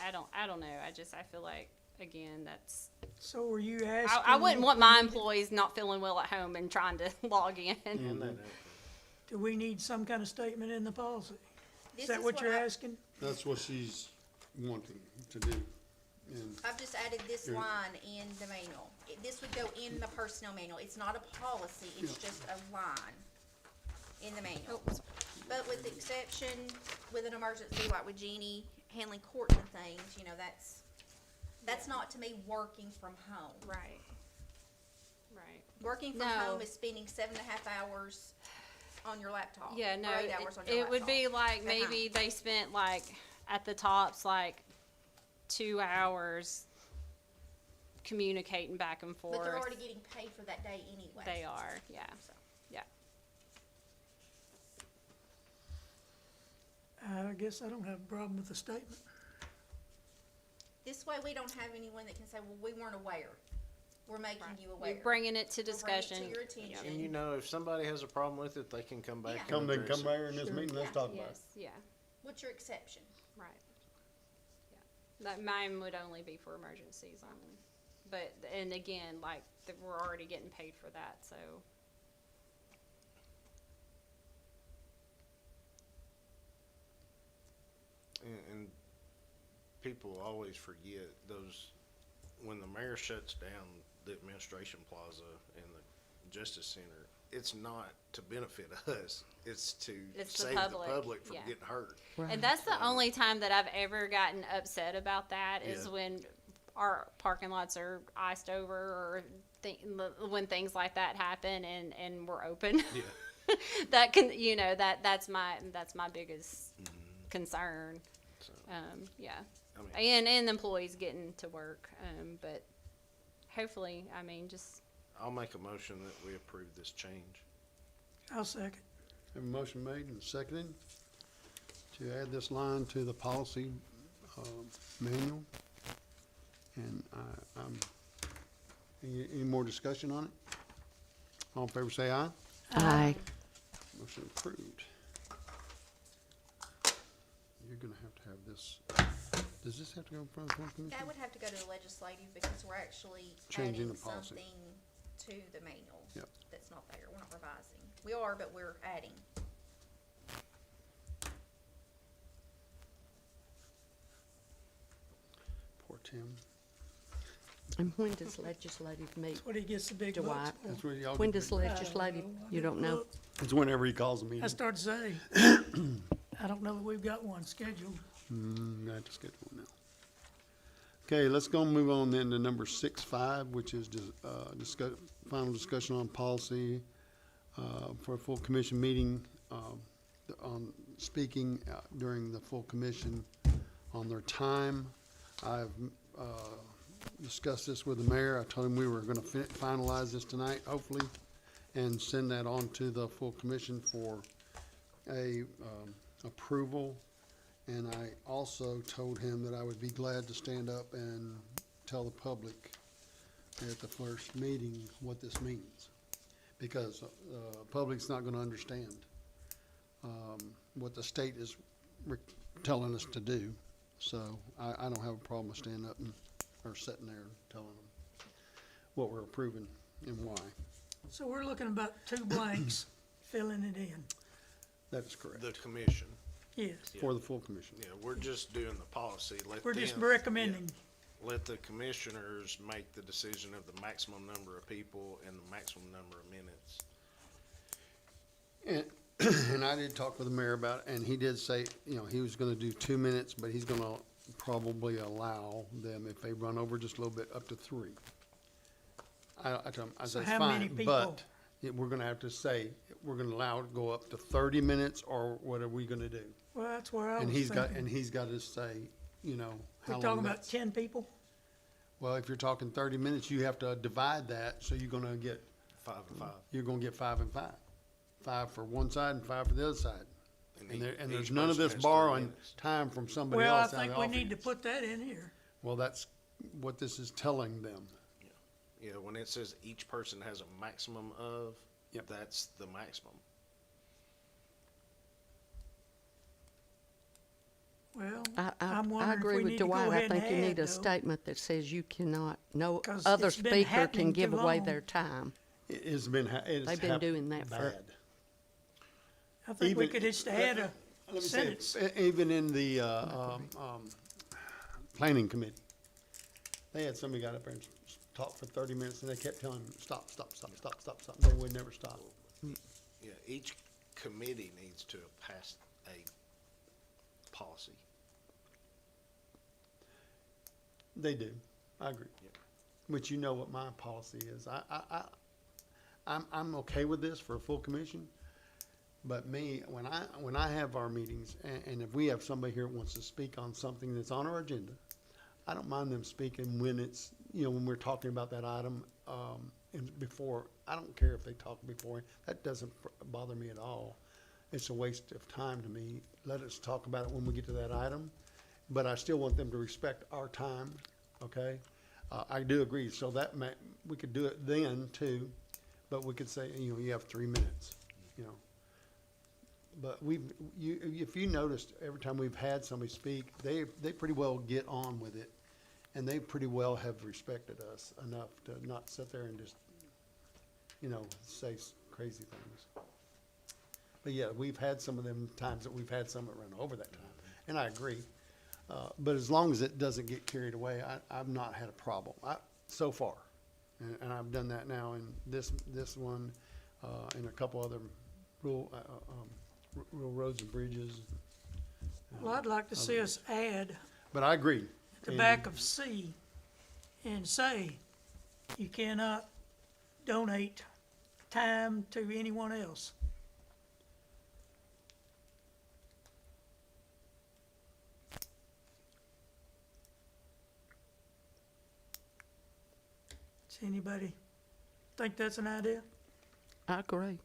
[SPEAKER 6] I don't know. I feel like again that's
[SPEAKER 8] So were you asking?
[SPEAKER 6] I wouldn't want my employees not feeling well at home and trying to log in.
[SPEAKER 2] And that,
[SPEAKER 8] Do we need some kind of statement in the policy?
[SPEAKER 7] This
[SPEAKER 8] Is that
[SPEAKER 7] is
[SPEAKER 8] what
[SPEAKER 7] what
[SPEAKER 8] you're
[SPEAKER 7] I-
[SPEAKER 8] asking?
[SPEAKER 5] That's what she's wanting to do. And
[SPEAKER 7] I've just added this
[SPEAKER 5] Yeah.
[SPEAKER 7] line in the manual. This would go in the personnel manual. It's not a policy, it's
[SPEAKER 5] Yeah.
[SPEAKER 7] just a line in the manual.
[SPEAKER 6] Oh,
[SPEAKER 7] But with the exception, with an emergency, like with Jeannie handling court and things, that's not to me working from home.
[SPEAKER 6] Right. Right.
[SPEAKER 7] Working from
[SPEAKER 6] No.
[SPEAKER 7] home is spending 7.5 hours on your laptop.
[SPEAKER 6] Yeah, no,
[SPEAKER 7] or 8 hours on your
[SPEAKER 6] it would be
[SPEAKER 7] laptop
[SPEAKER 6] like
[SPEAKER 7] at
[SPEAKER 6] maybe
[SPEAKER 7] home.
[SPEAKER 6] they spent like at the tops like 2 hours communicating back and forth.
[SPEAKER 7] But they're already getting paid for that day anyway.
[SPEAKER 6] They are, yeah.
[SPEAKER 7] So.
[SPEAKER 6] Yeah.
[SPEAKER 8] I guess I don't have a problem with the statement.
[SPEAKER 7] This way, we don't have anyone that can say, well, we weren't aware. we're making
[SPEAKER 6] Right.
[SPEAKER 7] you aware.
[SPEAKER 6] You're bringing it to
[SPEAKER 7] We're bringing it
[SPEAKER 6] discussion.
[SPEAKER 7] to your attention.
[SPEAKER 2] And you know, if somebody has a problem with it, they can come back.
[SPEAKER 7] Yeah.
[SPEAKER 2] and
[SPEAKER 5] Come
[SPEAKER 2] address it.
[SPEAKER 5] by here in this meeting, let's talk about it.
[SPEAKER 6] Yes, yeah,
[SPEAKER 7] What's your exception?
[SPEAKER 6] right. Yeah. That mine would only be for emergencies only. But, and again, like, we're already getting paid for that, so.
[SPEAKER 2] And people always forget those, when the mayor shuts down the administration plaza and the justice center, it's not to benefit us, it's to
[SPEAKER 6] It's the
[SPEAKER 2] save the
[SPEAKER 6] public,
[SPEAKER 2] public from
[SPEAKER 6] yeah.
[SPEAKER 2] getting hurt.
[SPEAKER 6] And that's the only time that I've ever gotten upset about that is
[SPEAKER 2] Yeah.
[SPEAKER 6] when our parking lots are iced over or when things like that happen and we're open.
[SPEAKER 2] Yeah.
[SPEAKER 6] That can, you know, that's my biggest concern.
[SPEAKER 2] So,
[SPEAKER 6] Yeah.
[SPEAKER 2] I mean,
[SPEAKER 6] And employees getting to work. But hopefully, I mean, just,
[SPEAKER 2] I'll make a motion that we approve this change.
[SPEAKER 8] I'll second.
[SPEAKER 5] Have a motion made and seconded to add this line to the policy, manual. And any more discussion on it? All in favor, say aye.
[SPEAKER 4] Aye.
[SPEAKER 5] Motion approved. You're gonna have to have this, does this have to go in front of the full commission?
[SPEAKER 7] That would have to go to the legislative because we're actually
[SPEAKER 5] Changing
[SPEAKER 7] adding
[SPEAKER 5] the policy.
[SPEAKER 7] something to the manual.
[SPEAKER 5] Yep.
[SPEAKER 7] That's not there. We're not revising. We are, but we're adding.
[SPEAKER 5] Poor Tim.
[SPEAKER 4] And when does legislative meet?
[SPEAKER 8] That's what he gets the big
[SPEAKER 4] Dwight.
[SPEAKER 8] bucks for.
[SPEAKER 5] That's where y'all
[SPEAKER 4] When
[SPEAKER 5] get
[SPEAKER 4] does
[SPEAKER 5] the-
[SPEAKER 4] legislative, you don't know?
[SPEAKER 5] It's whenever he calls a meeting.
[SPEAKER 8] I start to say, I don't know that we've got one scheduled.
[SPEAKER 5] Not to schedule now. Okay, let's go and move on then to number 6.5, which is final discussion on policy for a full commission meeting on speaking during the full commission on their time. I've discussed this with the mayor. I told him we were gonna finalize this tonight, hopefully, and send that on to the full commission for a approval. And I also told him that I would be glad to stand up and tell the public at the first meeting what this means. Because the public's not gonna understand what the state is telling us to do. So I don't have a problem with standing up or sitting there and telling them what we're approving and why.
[SPEAKER 8] So we're looking about 2 blanks, filling it in.
[SPEAKER 5] That is correct,
[SPEAKER 2] The commission,
[SPEAKER 8] Yes,
[SPEAKER 5] for the full commission.
[SPEAKER 2] yeah, we're just doing the policy. Let
[SPEAKER 8] we're just
[SPEAKER 2] them-
[SPEAKER 8] recommending.
[SPEAKER 2] yeah, Let the commissioners make the decision of the maximum number of people and the maximum number of minutes.
[SPEAKER 5] And I did talk with the mayor about it, and he did say, you know, he was gonna do 2 minutes, but he's gonna probably allow them, if they run over just a little bit, up to 3. I told him, I
[SPEAKER 8] So
[SPEAKER 5] said, it's
[SPEAKER 8] how many
[SPEAKER 5] fine,
[SPEAKER 8] people?
[SPEAKER 5] but we're gonna have to say, we're gonna allow it to go up to 30 minutes, or what are we gonna do?
[SPEAKER 8] Well, that's where I
[SPEAKER 5] And
[SPEAKER 8] was
[SPEAKER 5] he's got,
[SPEAKER 8] thinking.
[SPEAKER 5] and he's gotta say, you know, how
[SPEAKER 8] We're
[SPEAKER 5] long
[SPEAKER 8] talking about
[SPEAKER 5] that's.
[SPEAKER 8] 10 people?
[SPEAKER 5] Well, if you're talking 30 minutes, you have to divide that, so you're gonna get
[SPEAKER 2] 5 and 5.
[SPEAKER 5] 5 and 5. 5 for one side and 5 for the other side. And there's
[SPEAKER 2] each
[SPEAKER 5] none of
[SPEAKER 2] person
[SPEAKER 5] this
[SPEAKER 2] has 30
[SPEAKER 5] borrowing
[SPEAKER 2] minutes.
[SPEAKER 5] time from somebody
[SPEAKER 8] Well, I
[SPEAKER 5] else out of
[SPEAKER 8] think
[SPEAKER 5] the
[SPEAKER 8] we need to
[SPEAKER 5] office.
[SPEAKER 8] put that in here.
[SPEAKER 5] Well, that's what this is telling them.
[SPEAKER 2] Yeah, when it says each person has a maximum of,
[SPEAKER 5] Yep.
[SPEAKER 2] that's the maximum.
[SPEAKER 8] Well,
[SPEAKER 4] I
[SPEAKER 8] I'm
[SPEAKER 4] I
[SPEAKER 8] wondering if
[SPEAKER 4] agree
[SPEAKER 8] we
[SPEAKER 4] with
[SPEAKER 8] need to go
[SPEAKER 4] Dwight. I
[SPEAKER 8] ahead and
[SPEAKER 4] think you need
[SPEAKER 8] add,
[SPEAKER 4] a
[SPEAKER 8] though.
[SPEAKER 4] statement that says you cannot, no
[SPEAKER 8] 'Cause
[SPEAKER 4] other
[SPEAKER 8] it's been
[SPEAKER 4] speaker
[SPEAKER 8] happening
[SPEAKER 4] can give
[SPEAKER 8] too
[SPEAKER 4] away
[SPEAKER 8] long.
[SPEAKER 4] their time.
[SPEAKER 5] It has been,
[SPEAKER 4] They've been doing that for-
[SPEAKER 5] bad.
[SPEAKER 8] I think we
[SPEAKER 5] even-
[SPEAKER 8] could just add a
[SPEAKER 5] Let me say,
[SPEAKER 8] sentence.
[SPEAKER 5] even in the, planning committee, they had somebody got up there and talked for 30 minutes, and they kept telling them, stop, stop, stop, stop, stop, stop. They would never stop.
[SPEAKER 2] Yeah, each committee needs to pass a policy.
[SPEAKER 5] They do, I agree.
[SPEAKER 2] Yeah.
[SPEAKER 5] But you know what my policy is. I'm okay with this for a full commission. But me, when I have our meetings, and if we have somebody here that wants to speak on something that's on our agenda, I don't mind them speaking when it's, you know, when we're talking about that item, and before, I don't care if they talk before, that doesn't bother me at all. It's a waste of time to me. Let us talk about it when we get to that item, but I still want them to respect our time, okay? I do agree, so that we could do it then too, but we could say, you know, you have 3 minutes, you know. But if you noticed, every time we've had somebody speak, they pretty well get on with it, and they pretty well have respected us enough to not sit there and just, you know, say crazy things. But yeah, we've had some of them times that we've had some that run over that time, and I agree. But as long as it doesn't get carried away, I've not had a problem, so far. And I've done that now in this one, and a couple other rural roads and bridges.
[SPEAKER 8] Well, I'd like to see us add
[SPEAKER 5] But I agree.
[SPEAKER 8] the back of C and say, you cannot donate time to anyone else. Does anybody think that's an idea?
[SPEAKER 4] I agree.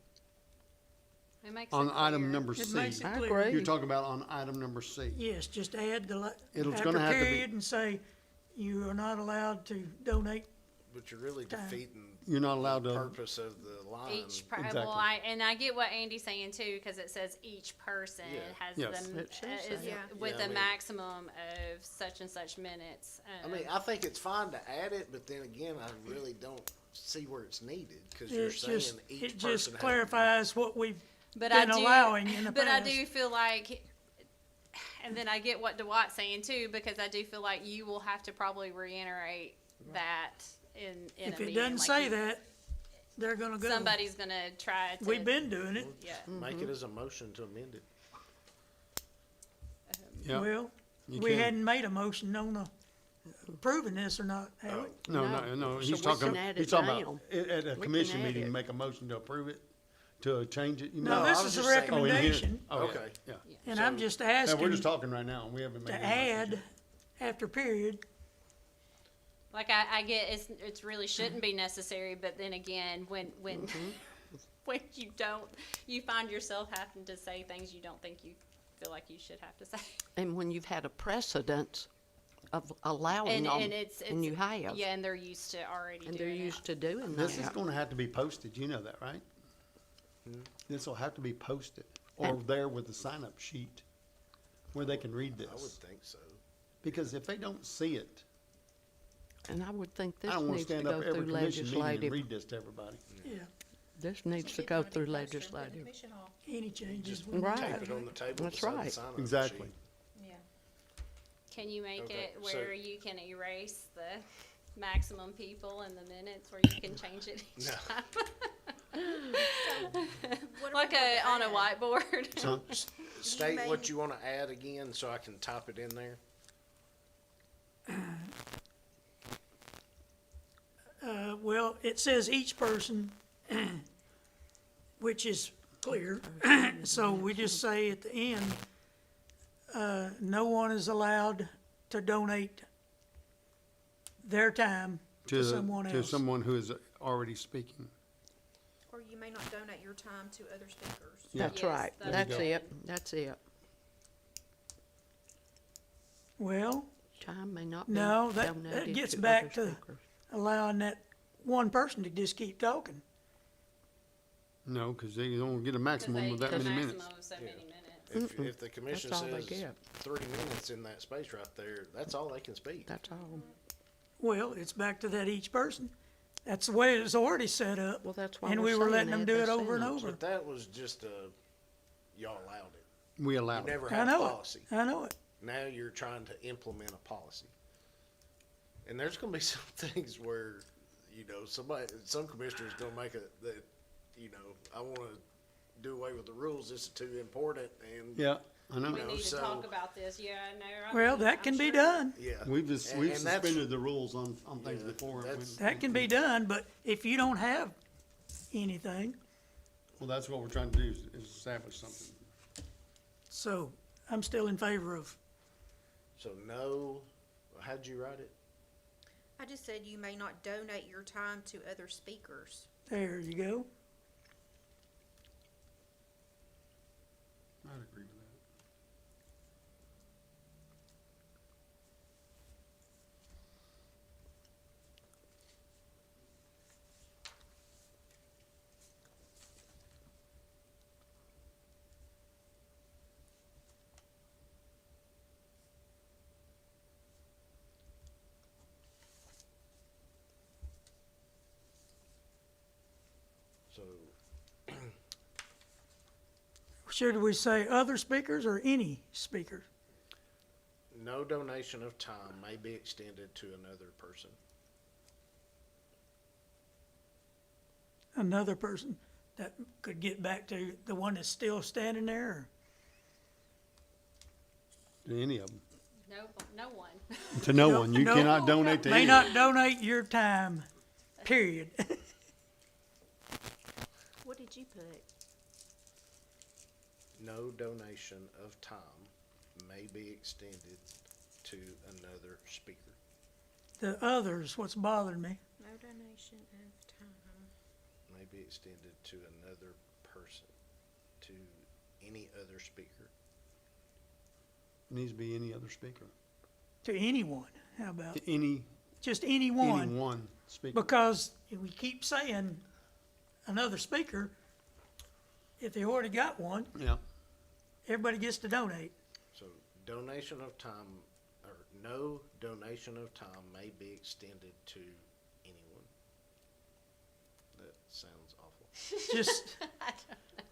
[SPEAKER 6] It makes it
[SPEAKER 5] On item
[SPEAKER 6] clear.
[SPEAKER 5] number
[SPEAKER 8] It
[SPEAKER 5] C.
[SPEAKER 8] makes it
[SPEAKER 4] I
[SPEAKER 8] clear.
[SPEAKER 4] agree.
[SPEAKER 5] You're talking about on item number C.
[SPEAKER 8] Yes, just add the,
[SPEAKER 5] It's
[SPEAKER 8] after
[SPEAKER 5] gonna have to be-
[SPEAKER 8] period and say, you are not allowed to donate.
[SPEAKER 2] But you're really
[SPEAKER 8] Time.
[SPEAKER 2] defeating
[SPEAKER 5] You're not allowed
[SPEAKER 2] the
[SPEAKER 5] to,
[SPEAKER 2] purpose of the line.
[SPEAKER 5] Exactly.
[SPEAKER 6] Well, I get what Andy's saying too, because it says each person
[SPEAKER 2] Yeah.
[SPEAKER 6] has
[SPEAKER 5] Yes.
[SPEAKER 6] the,
[SPEAKER 4] It says
[SPEAKER 6] is
[SPEAKER 4] that.
[SPEAKER 7] Yeah.
[SPEAKER 6] with
[SPEAKER 2] Yeah, I
[SPEAKER 6] a
[SPEAKER 2] mean-
[SPEAKER 6] maximum of such and such minutes.
[SPEAKER 2] I mean, I think it's fine to add it, but then again, I really don't see where it's needed, because you're
[SPEAKER 8] It just,
[SPEAKER 2] saying each
[SPEAKER 8] it
[SPEAKER 2] person
[SPEAKER 8] just
[SPEAKER 2] has.
[SPEAKER 8] clarifies what we've
[SPEAKER 6] But
[SPEAKER 8] been allowing in the
[SPEAKER 6] but I
[SPEAKER 8] past.
[SPEAKER 6] do feel like, and then I get what DeWatt's saying too, because I do feel like you will have to probably reiterate that in a
[SPEAKER 8] If
[SPEAKER 6] meeting.
[SPEAKER 8] it doesn't
[SPEAKER 6] like
[SPEAKER 8] say
[SPEAKER 6] you-
[SPEAKER 8] that, they're gonna go.
[SPEAKER 6] somebody's gonna try to.
[SPEAKER 8] We've been doing it.
[SPEAKER 6] Yeah.
[SPEAKER 2] Make it as a motion to amend it.
[SPEAKER 5] yeah.
[SPEAKER 8] Well,
[SPEAKER 5] You
[SPEAKER 8] we
[SPEAKER 5] can.
[SPEAKER 8] hadn't made a motion on the approving this or not, have we?
[SPEAKER 5] No,
[SPEAKER 4] So
[SPEAKER 5] he's
[SPEAKER 4] we
[SPEAKER 5] talking,
[SPEAKER 4] can add
[SPEAKER 5] he's
[SPEAKER 4] it
[SPEAKER 5] talking
[SPEAKER 4] now.
[SPEAKER 5] about, at a
[SPEAKER 4] can
[SPEAKER 5] commission
[SPEAKER 4] add
[SPEAKER 5] meeting,
[SPEAKER 4] it.
[SPEAKER 5] make a motion to approve it, to change it, you mean?
[SPEAKER 8] No,
[SPEAKER 2] No,
[SPEAKER 8] this
[SPEAKER 2] I was
[SPEAKER 8] is a
[SPEAKER 2] just saying-
[SPEAKER 5] Oh, in here.
[SPEAKER 8] recommendation,
[SPEAKER 5] Oh, yeah,
[SPEAKER 2] Okay.
[SPEAKER 5] yeah.
[SPEAKER 8] and I'm just
[SPEAKER 5] Yeah, we're
[SPEAKER 8] asking
[SPEAKER 5] just talking right now, and we haven't made
[SPEAKER 8] to
[SPEAKER 5] any motions.
[SPEAKER 8] add after period.
[SPEAKER 6] Like I get it's really shouldn't be necessary, but then again, when when you find yourself having to say things you don't think you feel like you should have to say.
[SPEAKER 4] And when you've had a precedent of allowing
[SPEAKER 6] And
[SPEAKER 4] them,
[SPEAKER 6] and it's
[SPEAKER 4] and you have,
[SPEAKER 6] yeah, and they're used to already
[SPEAKER 4] and they're
[SPEAKER 6] doing
[SPEAKER 4] used
[SPEAKER 6] it.
[SPEAKER 4] to doing
[SPEAKER 5] This is
[SPEAKER 4] that.
[SPEAKER 5] gonna have to be posted, you know that, right? This will have to be posted, or
[SPEAKER 4] And-
[SPEAKER 5] there with the sign-up sheet, where they can read
[SPEAKER 2] I would
[SPEAKER 5] this.
[SPEAKER 2] think so.
[SPEAKER 5] Because if they don't see it,
[SPEAKER 4] And I would think
[SPEAKER 5] I
[SPEAKER 4] this
[SPEAKER 5] don't wanna
[SPEAKER 4] needs to
[SPEAKER 5] stand
[SPEAKER 4] go
[SPEAKER 5] up every
[SPEAKER 4] through
[SPEAKER 5] commission meeting and
[SPEAKER 4] legislative.
[SPEAKER 5] read this to everybody.
[SPEAKER 8] Yeah,
[SPEAKER 4] This needs to
[SPEAKER 7] It's
[SPEAKER 4] go
[SPEAKER 7] on a big
[SPEAKER 4] through
[SPEAKER 7] poster and put it in the
[SPEAKER 4] legislative.
[SPEAKER 7] commission hall.
[SPEAKER 8] any changes.
[SPEAKER 2] Just
[SPEAKER 8] we need to
[SPEAKER 4] Right.
[SPEAKER 2] Tape it on the table
[SPEAKER 4] That's
[SPEAKER 2] beside the
[SPEAKER 4] right.
[SPEAKER 2] sign-up
[SPEAKER 5] Exactly.
[SPEAKER 2] sheet.
[SPEAKER 7] Yeah.
[SPEAKER 6] Can you make
[SPEAKER 2] Okay,
[SPEAKER 6] it
[SPEAKER 2] so-
[SPEAKER 6] where you can erase the maximum people in the minutes, where you can change it each
[SPEAKER 2] No.
[SPEAKER 6] time?
[SPEAKER 7] What do we
[SPEAKER 6] Like
[SPEAKER 7] want to
[SPEAKER 6] on a
[SPEAKER 7] add?
[SPEAKER 6] whiteboard.
[SPEAKER 5] So,
[SPEAKER 2] State
[SPEAKER 7] may-
[SPEAKER 2] what you wanna add again, so I can type it in there.
[SPEAKER 8] Well, it says each person, which is clear. So we just say at the end, no one is allowed to donate their time to someone
[SPEAKER 5] to
[SPEAKER 8] else.
[SPEAKER 5] someone who is already speaking.
[SPEAKER 7] Or you may not donate your time to other speakers.
[SPEAKER 5] Yeah.
[SPEAKER 4] That's
[SPEAKER 6] Yes,
[SPEAKER 4] right,
[SPEAKER 6] that's
[SPEAKER 4] that's
[SPEAKER 6] good.
[SPEAKER 4] it, that's it.
[SPEAKER 8] Well,
[SPEAKER 4] Time may not be
[SPEAKER 8] No, that
[SPEAKER 4] donated
[SPEAKER 8] gets
[SPEAKER 4] to
[SPEAKER 8] back
[SPEAKER 4] other
[SPEAKER 8] to-
[SPEAKER 4] speakers.
[SPEAKER 8] allowing that one person to just keep talking.
[SPEAKER 5] No, because they don't get a maximum of that
[SPEAKER 6] The
[SPEAKER 5] many minutes.
[SPEAKER 6] maximum of so many minutes.
[SPEAKER 2] If the commission
[SPEAKER 4] That's all they
[SPEAKER 2] says
[SPEAKER 4] get.
[SPEAKER 2] 3 minutes in that space right there, that's all they can speak.
[SPEAKER 4] That's all.
[SPEAKER 8] Well, it's back to that each person. That's the way it's already set up.
[SPEAKER 4] Well, that's why
[SPEAKER 8] And
[SPEAKER 4] we're
[SPEAKER 8] we were
[SPEAKER 4] saying
[SPEAKER 8] letting them
[SPEAKER 4] add
[SPEAKER 8] do
[SPEAKER 4] the
[SPEAKER 8] it over and
[SPEAKER 4] sentence.
[SPEAKER 8] over.
[SPEAKER 2] But that was just y'all allowed it.
[SPEAKER 5] We
[SPEAKER 2] You
[SPEAKER 5] allow it.
[SPEAKER 2] never
[SPEAKER 8] I
[SPEAKER 2] had a
[SPEAKER 8] know
[SPEAKER 2] policy.
[SPEAKER 8] it, I know it.
[SPEAKER 2] Now you're trying to implement a policy. And there's gonna be some things where, some commissioner's gonna make I wanna do away with the rules, this is too important, and.
[SPEAKER 5] Yeah, I know.
[SPEAKER 6] We
[SPEAKER 2] know,
[SPEAKER 6] need to
[SPEAKER 2] so-
[SPEAKER 6] talk about this, yeah, I know. I
[SPEAKER 8] Well,
[SPEAKER 6] mean,
[SPEAKER 8] that
[SPEAKER 6] I'm
[SPEAKER 8] can be
[SPEAKER 6] sure-
[SPEAKER 8] done.
[SPEAKER 2] Yeah.
[SPEAKER 5] We've
[SPEAKER 2] And that's-
[SPEAKER 5] suspended the rules on things
[SPEAKER 2] Yeah,
[SPEAKER 5] before.
[SPEAKER 2] that's-
[SPEAKER 8] That can be done, but if you don't have anything,
[SPEAKER 5] Well, that's what we're trying to do, is establish something.
[SPEAKER 8] so I'm still in favor of,
[SPEAKER 2] So no, how'd you write it?
[SPEAKER 7] I just said you may not donate your time to other speakers.
[SPEAKER 8] there you go.
[SPEAKER 5] I'd agree with that.
[SPEAKER 2] So,
[SPEAKER 8] Should we say other speakers or any speaker?
[SPEAKER 2] no donation of time may be extended to another person.
[SPEAKER 8] Another person that could get back to the one that's still standing there?
[SPEAKER 5] To any of them.
[SPEAKER 6] No one.
[SPEAKER 5] To no one. You
[SPEAKER 8] no-
[SPEAKER 5] cannot donate to
[SPEAKER 8] May
[SPEAKER 5] any.
[SPEAKER 8] not donate your time, period.
[SPEAKER 7] What did you put?
[SPEAKER 2] No donation of time may be extended to another speaker.
[SPEAKER 8] The others, what's bothering me.
[SPEAKER 7] No donation of time.
[SPEAKER 2] May be extended to another person, to any other speaker.
[SPEAKER 5] Needs to be any other speaker.
[SPEAKER 8] To anyone, how about,
[SPEAKER 5] To any
[SPEAKER 8] just anyone?
[SPEAKER 5] one speaker.
[SPEAKER 8] Because we keep saying another speaker, if they already got one,
[SPEAKER 5] Yeah.
[SPEAKER 8] everybody gets to donate.
[SPEAKER 2] So donation of time, or no donation of time may be extended to anyone. That sounds awful.
[SPEAKER 8] Just,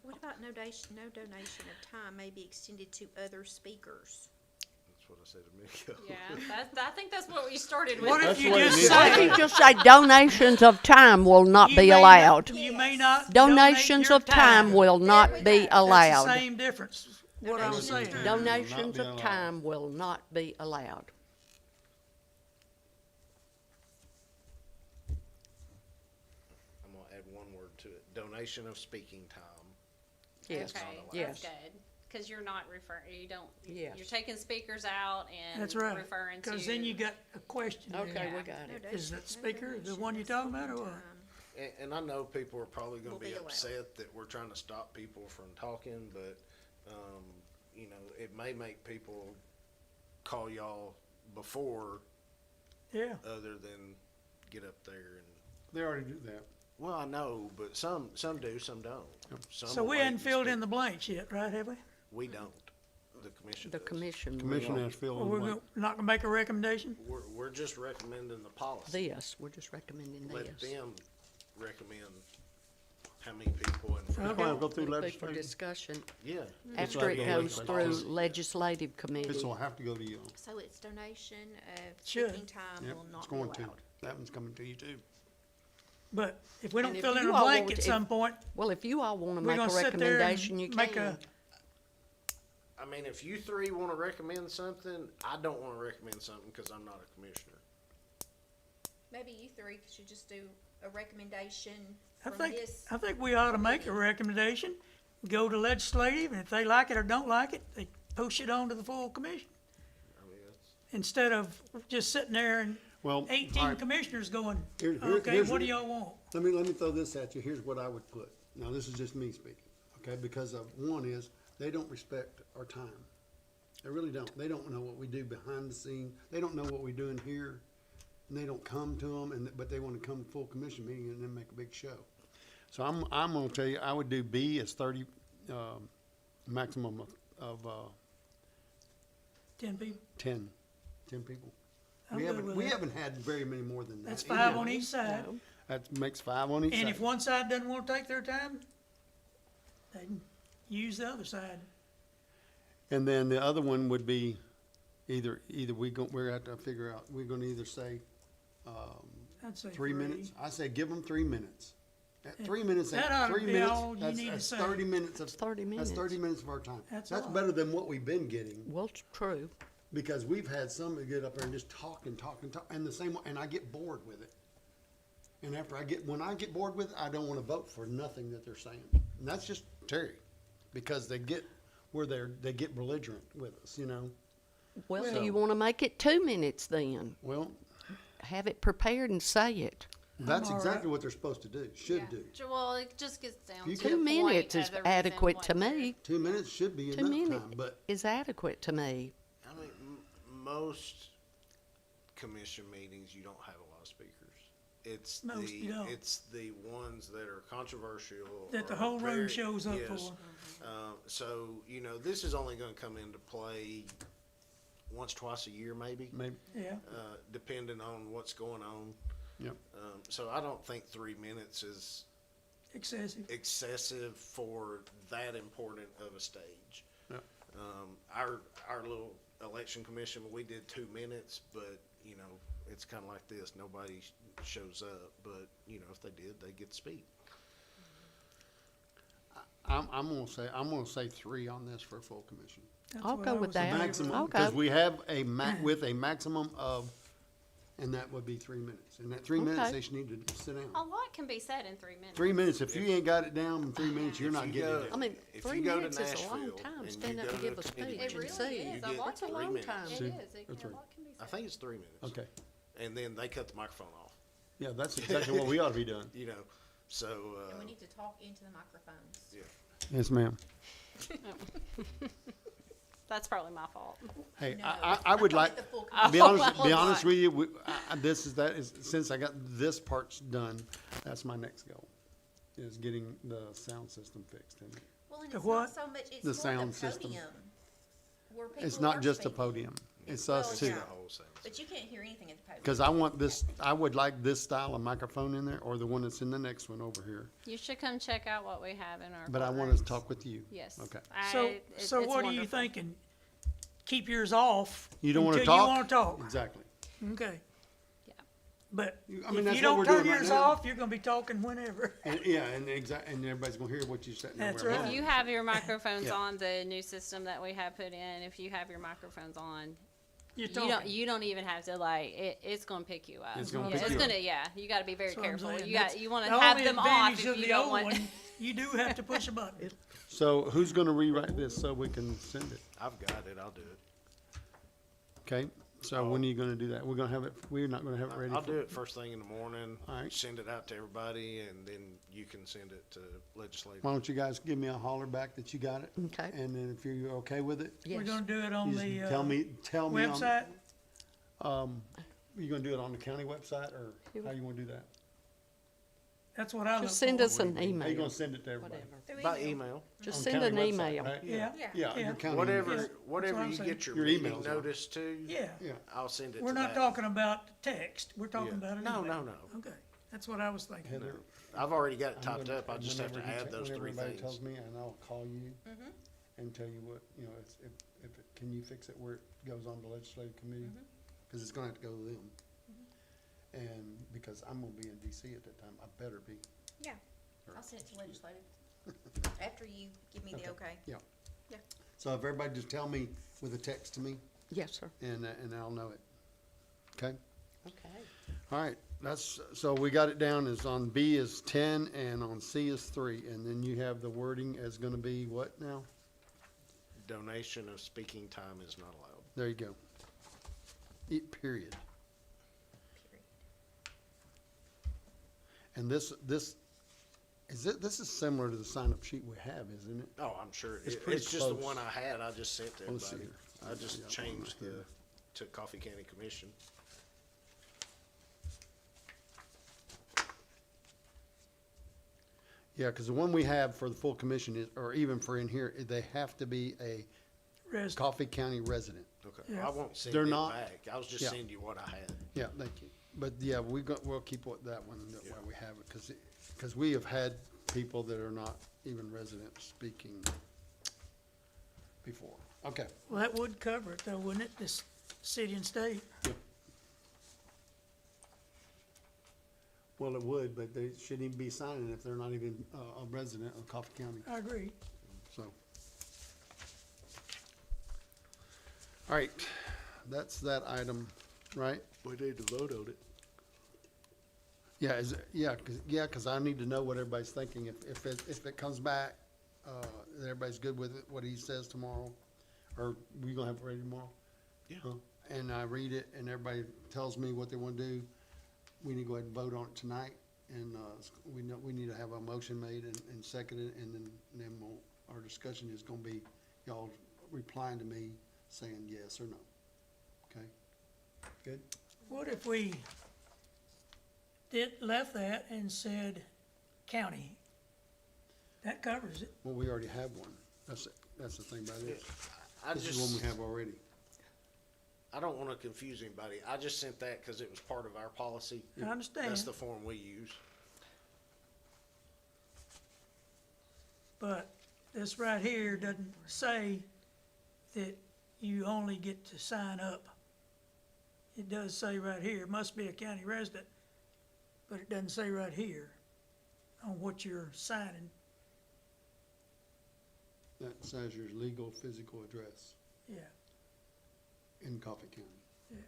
[SPEAKER 7] What about no donation of time may be extended to other speakers?
[SPEAKER 2] That's what I said a minute ago.
[SPEAKER 6] Yeah, I think that's what we started with.
[SPEAKER 8] what if
[SPEAKER 5] That's
[SPEAKER 8] you
[SPEAKER 5] what it
[SPEAKER 8] just
[SPEAKER 5] is.
[SPEAKER 4] Why don't
[SPEAKER 8] say?
[SPEAKER 4] you just say donations of time will not
[SPEAKER 8] you
[SPEAKER 4] be
[SPEAKER 8] may not-
[SPEAKER 4] allowed?
[SPEAKER 8] You may not donate
[SPEAKER 4] Donations
[SPEAKER 8] your
[SPEAKER 4] of time will not be
[SPEAKER 8] That's the
[SPEAKER 4] allowed.
[SPEAKER 8] same difference, what I was saying.
[SPEAKER 4] Donations
[SPEAKER 5] be
[SPEAKER 4] of
[SPEAKER 5] allowed.
[SPEAKER 4] time will not be allowed.
[SPEAKER 2] I'm gonna add one word to it. Donation of speaking time.
[SPEAKER 4] Yes,
[SPEAKER 6] Okay,
[SPEAKER 4] yes.
[SPEAKER 6] that's good. Cause you're not referring, you don't,
[SPEAKER 4] Yes.
[SPEAKER 6] you're taking speakers out and
[SPEAKER 8] That's right,
[SPEAKER 6] referring to.
[SPEAKER 8] cause then you got a question there.
[SPEAKER 4] Okay, we
[SPEAKER 6] Yeah.
[SPEAKER 4] got
[SPEAKER 7] No
[SPEAKER 4] it.
[SPEAKER 7] donation-
[SPEAKER 8] Is that
[SPEAKER 7] no
[SPEAKER 8] speaker the
[SPEAKER 7] donation
[SPEAKER 8] one you're
[SPEAKER 7] of
[SPEAKER 8] talking about, or
[SPEAKER 7] speaking
[SPEAKER 8] what?
[SPEAKER 7] time.
[SPEAKER 2] And I know people are probably gonna
[SPEAKER 7] Will
[SPEAKER 2] be
[SPEAKER 7] be allowed.
[SPEAKER 2] upset that we're trying to stop people from talking, but, you know, it may make people call y'all before,
[SPEAKER 8] Yeah,
[SPEAKER 2] other than get up there and,
[SPEAKER 5] They already do that.
[SPEAKER 2] well, I know, but some do, some don't. Some
[SPEAKER 8] so
[SPEAKER 2] will
[SPEAKER 8] we
[SPEAKER 2] wait
[SPEAKER 8] hadn't
[SPEAKER 2] and
[SPEAKER 8] filled in
[SPEAKER 2] speak.
[SPEAKER 8] the blanks yet, right, have we?
[SPEAKER 2] We don't. The commission
[SPEAKER 4] The
[SPEAKER 2] does.
[SPEAKER 4] commission
[SPEAKER 5] Commission
[SPEAKER 4] will.
[SPEAKER 5] has filled
[SPEAKER 8] Or
[SPEAKER 5] in
[SPEAKER 8] we're
[SPEAKER 5] the blank.
[SPEAKER 8] not gonna make a recommendation?
[SPEAKER 2] We're just recommending the policy.
[SPEAKER 4] This, we're just recommending
[SPEAKER 2] Let
[SPEAKER 4] this.
[SPEAKER 2] them recommend how many people and.
[SPEAKER 5] That's why I go through
[SPEAKER 4] It'll be for
[SPEAKER 5] legislative.
[SPEAKER 4] discussion
[SPEAKER 2] Yeah.
[SPEAKER 4] after
[SPEAKER 5] like
[SPEAKER 4] it
[SPEAKER 5] the
[SPEAKER 4] goes
[SPEAKER 5] legislative.
[SPEAKER 4] through legislative committee.
[SPEAKER 5] This will have to go to you.
[SPEAKER 7] So it's donation of
[SPEAKER 8] Should.
[SPEAKER 7] speaking time
[SPEAKER 5] Yep,
[SPEAKER 7] will
[SPEAKER 5] it's
[SPEAKER 7] not be
[SPEAKER 5] going to.
[SPEAKER 7] allowed.
[SPEAKER 5] That one's coming to you too.
[SPEAKER 8] But if we don't
[SPEAKER 4] And if
[SPEAKER 8] fill in
[SPEAKER 4] you
[SPEAKER 8] a
[SPEAKER 4] all
[SPEAKER 8] blank
[SPEAKER 4] want-
[SPEAKER 8] at
[SPEAKER 4] if-
[SPEAKER 8] some point,
[SPEAKER 4] Well, if you all wanna
[SPEAKER 8] we're
[SPEAKER 4] make a
[SPEAKER 8] gonna sit there
[SPEAKER 4] recommendation, you
[SPEAKER 8] and make
[SPEAKER 4] can.
[SPEAKER 2] I mean, if you three wanna recommend something, I don't wanna recommend something, cause I'm not a commissioner.
[SPEAKER 7] Maybe you three should just do a recommendation
[SPEAKER 8] I
[SPEAKER 7] from
[SPEAKER 8] think,
[SPEAKER 7] this.
[SPEAKER 8] I think we ought to make a recommendation, go to legislative, and if they like it or don't like it, they push it on to the full commission.
[SPEAKER 2] I mean, that's,
[SPEAKER 8] Instead of just sitting there and
[SPEAKER 5] Well, all
[SPEAKER 8] 18
[SPEAKER 5] right.
[SPEAKER 8] commissioners going,
[SPEAKER 5] Here-
[SPEAKER 8] okay,
[SPEAKER 5] here's
[SPEAKER 8] what do
[SPEAKER 5] what-
[SPEAKER 8] y'all want?
[SPEAKER 5] Let me throw this at you. Here's what I would put. Now, this is just me speaking, okay? Because of, one is, they don't respect our time. They really don't. They don't know what we do behind the scene. They don't know what we do in here. And they don't come to them, but they want to come to full commission meeting and then make a big show. So I'm gonna tell you, I would do B as 30, maximum of
[SPEAKER 8] 10 people?
[SPEAKER 5] 10 people.
[SPEAKER 8] I'm
[SPEAKER 5] We
[SPEAKER 8] good
[SPEAKER 5] haven't,
[SPEAKER 8] with
[SPEAKER 5] we
[SPEAKER 8] that.
[SPEAKER 5] haven't had very many more than that.
[SPEAKER 8] That's
[SPEAKER 5] in
[SPEAKER 8] 5
[SPEAKER 5] here.
[SPEAKER 8] on each side.
[SPEAKER 4] No.
[SPEAKER 5] That makes 5 on each
[SPEAKER 8] And
[SPEAKER 5] side.
[SPEAKER 8] if one side doesn't want to take their time, they can use the other side.
[SPEAKER 5] And then the other one would be either we're gonna have to figure out, we're gonna either say,
[SPEAKER 8] I'd say
[SPEAKER 5] 3 minutes. I say give them 3 minutes. At 3 minutes,
[SPEAKER 8] That ought to
[SPEAKER 5] 3
[SPEAKER 8] be
[SPEAKER 5] minutes,
[SPEAKER 8] all you need to
[SPEAKER 5] that's
[SPEAKER 8] say.
[SPEAKER 5] 30 minutes of.
[SPEAKER 4] It's 30
[SPEAKER 5] That's
[SPEAKER 4] minutes.
[SPEAKER 5] 30 minutes of our time.
[SPEAKER 8] That's a
[SPEAKER 5] That's
[SPEAKER 8] lot.
[SPEAKER 5] better than what we've been getting,
[SPEAKER 4] Well, it's true.
[SPEAKER 5] because we've had some that get up there and just talk, and the same, and I get bored with it. And when I get bored with it, I don't wanna vote for nothing that they're saying. And that's just Terry, because they get belligerent with us, you know?
[SPEAKER 4] Well, do
[SPEAKER 5] So-
[SPEAKER 4] you wanna make it 2 minutes then?
[SPEAKER 5] Well,
[SPEAKER 4] Have it prepared and say it.
[SPEAKER 5] that's
[SPEAKER 8] all right.
[SPEAKER 5] exactly what they're supposed to do, should
[SPEAKER 6] Yeah.
[SPEAKER 5] do.
[SPEAKER 6] Well, it just gets down
[SPEAKER 5] You
[SPEAKER 6] to
[SPEAKER 5] can-
[SPEAKER 6] the
[SPEAKER 4] 2
[SPEAKER 6] point
[SPEAKER 4] minutes is
[SPEAKER 6] of the reason
[SPEAKER 4] adequate to
[SPEAKER 6] what
[SPEAKER 4] me.
[SPEAKER 5] 2 minutes should be
[SPEAKER 4] 2
[SPEAKER 5] enough
[SPEAKER 4] minutes
[SPEAKER 5] time, but
[SPEAKER 4] is adequate to me.
[SPEAKER 2] I mean, most commission meetings, you don't have a lot of speakers. It's
[SPEAKER 8] Most you don't.
[SPEAKER 2] it's the ones that are controversial.
[SPEAKER 8] That the
[SPEAKER 2] or
[SPEAKER 8] whole room
[SPEAKER 2] very-
[SPEAKER 8] shows up
[SPEAKER 2] yes.
[SPEAKER 8] for.
[SPEAKER 2] So, you know, this is only gonna come into play once, twice a year, maybe,
[SPEAKER 5] maybe,
[SPEAKER 8] Yeah,
[SPEAKER 2] depending on what's going on.
[SPEAKER 5] yep.
[SPEAKER 2] So I don't think 3 minutes is
[SPEAKER 8] Excessive.
[SPEAKER 2] excessive for that important of a stage.
[SPEAKER 5] Yeah.
[SPEAKER 2] Our little election commission, we did 2 minutes, but, you know, it's kinda like this, nobody shows up, but, you know, if they did, they get to speak.
[SPEAKER 5] I'm gonna say 3 on this for a full commission.
[SPEAKER 8] That's
[SPEAKER 4] I'll
[SPEAKER 8] what
[SPEAKER 4] go
[SPEAKER 8] I
[SPEAKER 4] with
[SPEAKER 8] was
[SPEAKER 4] that.
[SPEAKER 8] thinking.
[SPEAKER 5] Maximum,
[SPEAKER 4] I'll
[SPEAKER 5] because
[SPEAKER 4] go.
[SPEAKER 5] we have with a maximum of, and that would be 3 minutes. And that 3 minutes,
[SPEAKER 4] Okay.
[SPEAKER 5] they should need to sit
[SPEAKER 6] A
[SPEAKER 5] down.
[SPEAKER 6] lot can be said in 3 minutes.
[SPEAKER 5] 3 minutes, if you ain't got it down in 3 minutes, you're
[SPEAKER 2] If
[SPEAKER 5] not
[SPEAKER 2] you
[SPEAKER 5] getting
[SPEAKER 2] go-
[SPEAKER 5] it
[SPEAKER 4] I mean,
[SPEAKER 2] If
[SPEAKER 4] 3
[SPEAKER 2] you go to
[SPEAKER 4] minutes is a long
[SPEAKER 2] Nashville
[SPEAKER 4] time,
[SPEAKER 2] and
[SPEAKER 4] stand
[SPEAKER 2] you
[SPEAKER 4] up
[SPEAKER 2] go
[SPEAKER 4] and
[SPEAKER 2] to
[SPEAKER 4] give a
[SPEAKER 2] a committee
[SPEAKER 4] speech
[SPEAKER 6] It
[SPEAKER 4] and
[SPEAKER 6] really
[SPEAKER 4] see.
[SPEAKER 6] is.
[SPEAKER 2] You
[SPEAKER 6] A
[SPEAKER 2] get
[SPEAKER 6] lot can
[SPEAKER 2] 3
[SPEAKER 6] be
[SPEAKER 2] minutes.
[SPEAKER 6] It
[SPEAKER 5] See?
[SPEAKER 6] is. It
[SPEAKER 5] That's
[SPEAKER 6] can, a
[SPEAKER 5] right.
[SPEAKER 6] lot can be
[SPEAKER 2] I
[SPEAKER 6] said.
[SPEAKER 2] think it's 3 minutes.
[SPEAKER 5] Okay,
[SPEAKER 2] And then they cut the microphone off,
[SPEAKER 5] yeah, that's exactly what we ought to be doing.
[SPEAKER 2] you know, so,
[SPEAKER 7] And we need to talk into the microphones.
[SPEAKER 2] yeah.
[SPEAKER 5] Yes, ma'am.
[SPEAKER 6] That's probably my fault.
[SPEAKER 5] Hey,
[SPEAKER 7] No,
[SPEAKER 5] I would
[SPEAKER 7] I'm
[SPEAKER 5] like,
[SPEAKER 7] the full
[SPEAKER 6] Oh,
[SPEAKER 5] be honest,
[SPEAKER 6] well,
[SPEAKER 5] be honest
[SPEAKER 6] why?
[SPEAKER 5] with you, since I got this part's done, that's my next goal, is getting the sound system fixed. And
[SPEAKER 7] Well, and
[SPEAKER 8] The
[SPEAKER 7] it's
[SPEAKER 8] what?
[SPEAKER 7] not so much, it's
[SPEAKER 5] The
[SPEAKER 7] for
[SPEAKER 5] sound
[SPEAKER 7] the
[SPEAKER 5] system.
[SPEAKER 7] podium. Where
[SPEAKER 5] it's
[SPEAKER 7] people
[SPEAKER 5] not
[SPEAKER 7] are
[SPEAKER 5] just a
[SPEAKER 7] speaking.
[SPEAKER 5] podium, it's
[SPEAKER 7] Well,
[SPEAKER 5] us too.
[SPEAKER 7] yeah.
[SPEAKER 2] The whole sound.
[SPEAKER 7] But you can't hear anything at the podium.
[SPEAKER 5] Because I want this, I would like this style of microphone in there, or the one that's in the next one over here.
[SPEAKER 6] You should come check out what we have in our.
[SPEAKER 5] But I want to
[SPEAKER 6] courtrooms.
[SPEAKER 5] talk with you.
[SPEAKER 6] Yes.
[SPEAKER 5] Okay.
[SPEAKER 8] So, so what are you thinking? Keep yours off?
[SPEAKER 5] You don't want to
[SPEAKER 8] until
[SPEAKER 5] talk?
[SPEAKER 8] you wanna talk,
[SPEAKER 5] Exactly.
[SPEAKER 8] okay.
[SPEAKER 6] Yeah.
[SPEAKER 8] But
[SPEAKER 5] I mean,
[SPEAKER 8] if
[SPEAKER 5] that's
[SPEAKER 8] you
[SPEAKER 5] what we're
[SPEAKER 8] don't turn
[SPEAKER 5] doing right
[SPEAKER 8] yours
[SPEAKER 5] now.
[SPEAKER 8] off, you're gonna be talking whenever.
[SPEAKER 5] And, yeah, and and everybody's gonna hear what you're saying.
[SPEAKER 8] That's
[SPEAKER 5] over
[SPEAKER 8] right.
[SPEAKER 6] If you have your microphones
[SPEAKER 5] Yeah.
[SPEAKER 6] on, the new system that we have put in, if you have your microphones on,
[SPEAKER 8] You're
[SPEAKER 6] you don't,
[SPEAKER 8] talking.
[SPEAKER 6] you don't even have to like, it's gonna pick you up.
[SPEAKER 5] It's gonna
[SPEAKER 6] Yeah,
[SPEAKER 5] pick
[SPEAKER 6] it's
[SPEAKER 5] you
[SPEAKER 6] gonna,
[SPEAKER 5] up.
[SPEAKER 6] yeah, you gotta be very
[SPEAKER 8] That's what I'm
[SPEAKER 6] careful.
[SPEAKER 8] saying.
[SPEAKER 6] You
[SPEAKER 8] That's-
[SPEAKER 6] got, you wanna
[SPEAKER 8] the
[SPEAKER 6] have
[SPEAKER 8] only
[SPEAKER 6] them off
[SPEAKER 8] advantage
[SPEAKER 6] if
[SPEAKER 8] of
[SPEAKER 6] you
[SPEAKER 8] the
[SPEAKER 6] don't
[SPEAKER 8] old
[SPEAKER 6] want.
[SPEAKER 8] one, You do have to push a button.
[SPEAKER 5] So who's gonna rewrite this so we can send it?
[SPEAKER 2] I've got it, I'll do it.
[SPEAKER 5] Okay, so when are you gonna do that? We're gonna have it, we're not gonna have it ready.
[SPEAKER 2] I'll
[SPEAKER 5] for-
[SPEAKER 2] do it first thing in the morning,
[SPEAKER 5] All right.
[SPEAKER 2] send it out to everybody, and then you can send it to legislative.
[SPEAKER 5] Why don't you guys give me a holler back that you got it?
[SPEAKER 4] Okay.
[SPEAKER 5] And then if you're okay with it,
[SPEAKER 8] We're
[SPEAKER 4] Yes.
[SPEAKER 8] gonna do it on
[SPEAKER 5] you just
[SPEAKER 8] the,
[SPEAKER 5] tell me on.
[SPEAKER 8] website.
[SPEAKER 5] You gonna do it on the county website, or how you wanna do that?
[SPEAKER 8] That's what I look for.
[SPEAKER 4] Just send us an
[SPEAKER 5] How you
[SPEAKER 4] email,
[SPEAKER 5] gonna send it to everybody?
[SPEAKER 4] whatever.
[SPEAKER 7] Through
[SPEAKER 2] By
[SPEAKER 7] email.
[SPEAKER 2] email,
[SPEAKER 4] Just
[SPEAKER 5] On
[SPEAKER 4] send
[SPEAKER 5] county
[SPEAKER 4] an
[SPEAKER 5] website,
[SPEAKER 4] email.
[SPEAKER 5] right?
[SPEAKER 8] Yeah.
[SPEAKER 5] Yeah,
[SPEAKER 8] Yeah.
[SPEAKER 5] your county.
[SPEAKER 2] whatever,
[SPEAKER 5] email.
[SPEAKER 8] what
[SPEAKER 2] whatever
[SPEAKER 8] I'm
[SPEAKER 2] you
[SPEAKER 8] saying.
[SPEAKER 2] get your
[SPEAKER 5] Your
[SPEAKER 2] meeting
[SPEAKER 5] emails are.
[SPEAKER 2] notice to,
[SPEAKER 8] Yeah,
[SPEAKER 5] Yeah,
[SPEAKER 2] I'll send it to
[SPEAKER 8] we're not
[SPEAKER 2] that.
[SPEAKER 8] talking about text, we're talking
[SPEAKER 2] Yeah.
[SPEAKER 8] about an
[SPEAKER 2] No,
[SPEAKER 8] email.
[SPEAKER 2] no, no.
[SPEAKER 8] Okay, that's what I was thinking.
[SPEAKER 5] Heather.
[SPEAKER 2] I've already got it
[SPEAKER 5] I'm
[SPEAKER 2] typed
[SPEAKER 5] gonna-
[SPEAKER 2] up, I
[SPEAKER 5] and
[SPEAKER 2] just have to
[SPEAKER 5] whenever he
[SPEAKER 2] add those
[SPEAKER 5] whenever
[SPEAKER 2] 3
[SPEAKER 5] everybody
[SPEAKER 2] things.
[SPEAKER 5] tells me, and I'll call you
[SPEAKER 7] Mhm.
[SPEAKER 5] and tell you what, you know, can you fix it where it goes on the legislative committee? Cause it's gonna have to go to them. And because I'm gonna be in DC at that time, I better be.
[SPEAKER 7] Yeah, I'll send it to legislative. After you give me the okay.
[SPEAKER 5] Yeah.
[SPEAKER 7] Yeah.
[SPEAKER 5] So if everybody just tell me with a text to me,
[SPEAKER 4] Yes, sir.
[SPEAKER 5] and I'll know it. Okay?
[SPEAKER 4] Okay.
[SPEAKER 5] All right, so we got it down as on B is 10 and on C is 3. And then you have the wording as gonna be what now?
[SPEAKER 2] Donation of speaking time is not allowed.
[SPEAKER 5] There you go. Period.
[SPEAKER 7] Period.
[SPEAKER 5] And this is similar to the sign-up sheet we have, isn't it?
[SPEAKER 2] Oh, I'm sure,
[SPEAKER 5] It's
[SPEAKER 2] it's
[SPEAKER 5] pretty
[SPEAKER 2] just the
[SPEAKER 5] close.
[SPEAKER 2] one I had, I just sent to
[SPEAKER 5] Let's see
[SPEAKER 2] everybody.
[SPEAKER 5] here.
[SPEAKER 2] I just
[SPEAKER 5] Yeah,
[SPEAKER 2] changed
[SPEAKER 5] right
[SPEAKER 2] the,
[SPEAKER 5] here.
[SPEAKER 2] to Coffee County Commission.
[SPEAKER 5] Yeah, because the one we have for the full commission is, or even for in here, they have to be a
[SPEAKER 8] Rest,
[SPEAKER 5] Coffee County resident.
[SPEAKER 2] Okay,
[SPEAKER 8] Yeah.
[SPEAKER 2] I won't send
[SPEAKER 5] They're
[SPEAKER 2] it
[SPEAKER 5] not-
[SPEAKER 2] back, I was just
[SPEAKER 5] Yeah.
[SPEAKER 2] sending you what I had.
[SPEAKER 5] Yeah, thank you. But yeah, we'll keep that one, that way we have it, because we have had people that are not even residents speaking before. Okay.
[SPEAKER 8] well, that would cover it though, wouldn't it, this city and state?
[SPEAKER 5] Well, it would, but they shouldn't even be signing if they're not even a resident of Coffee County,
[SPEAKER 8] I agree.
[SPEAKER 5] so. All right, that's that item, right?
[SPEAKER 2] We need to vote on it.
[SPEAKER 5] Yeah, because I need to know what everybody's thinking. If it comes back, that everybody's good with it, what he says tomorrow, or we gonna have it ready tomorrow?
[SPEAKER 2] Yeah.
[SPEAKER 5] Huh? And I read it and everybody tells me what they wanna do, we need to go ahead and vote on it tonight. And, we need to have a motion made and seconded, and then our discussion is gonna be y'all replying to me saying yes or no. Okay? Good?
[SPEAKER 8] What if we left that and said county? That covers it.
[SPEAKER 5] Well, we already have one. That's the thing about this.
[SPEAKER 2] I
[SPEAKER 5] This is one we
[SPEAKER 2] just,
[SPEAKER 5] have already.
[SPEAKER 2] I don't wanna confuse anybody, I just sent that because it was part of our policy.
[SPEAKER 8] I understand.
[SPEAKER 2] That's the form we use.
[SPEAKER 8] But this right here doesn't say that you only get to sign up. It does say right here, must be a county resident, but it doesn't say right here on what you're signing.
[SPEAKER 5] That says your legal physical address
[SPEAKER 8] Yeah,
[SPEAKER 5] in Coffee County.
[SPEAKER 8] yeah.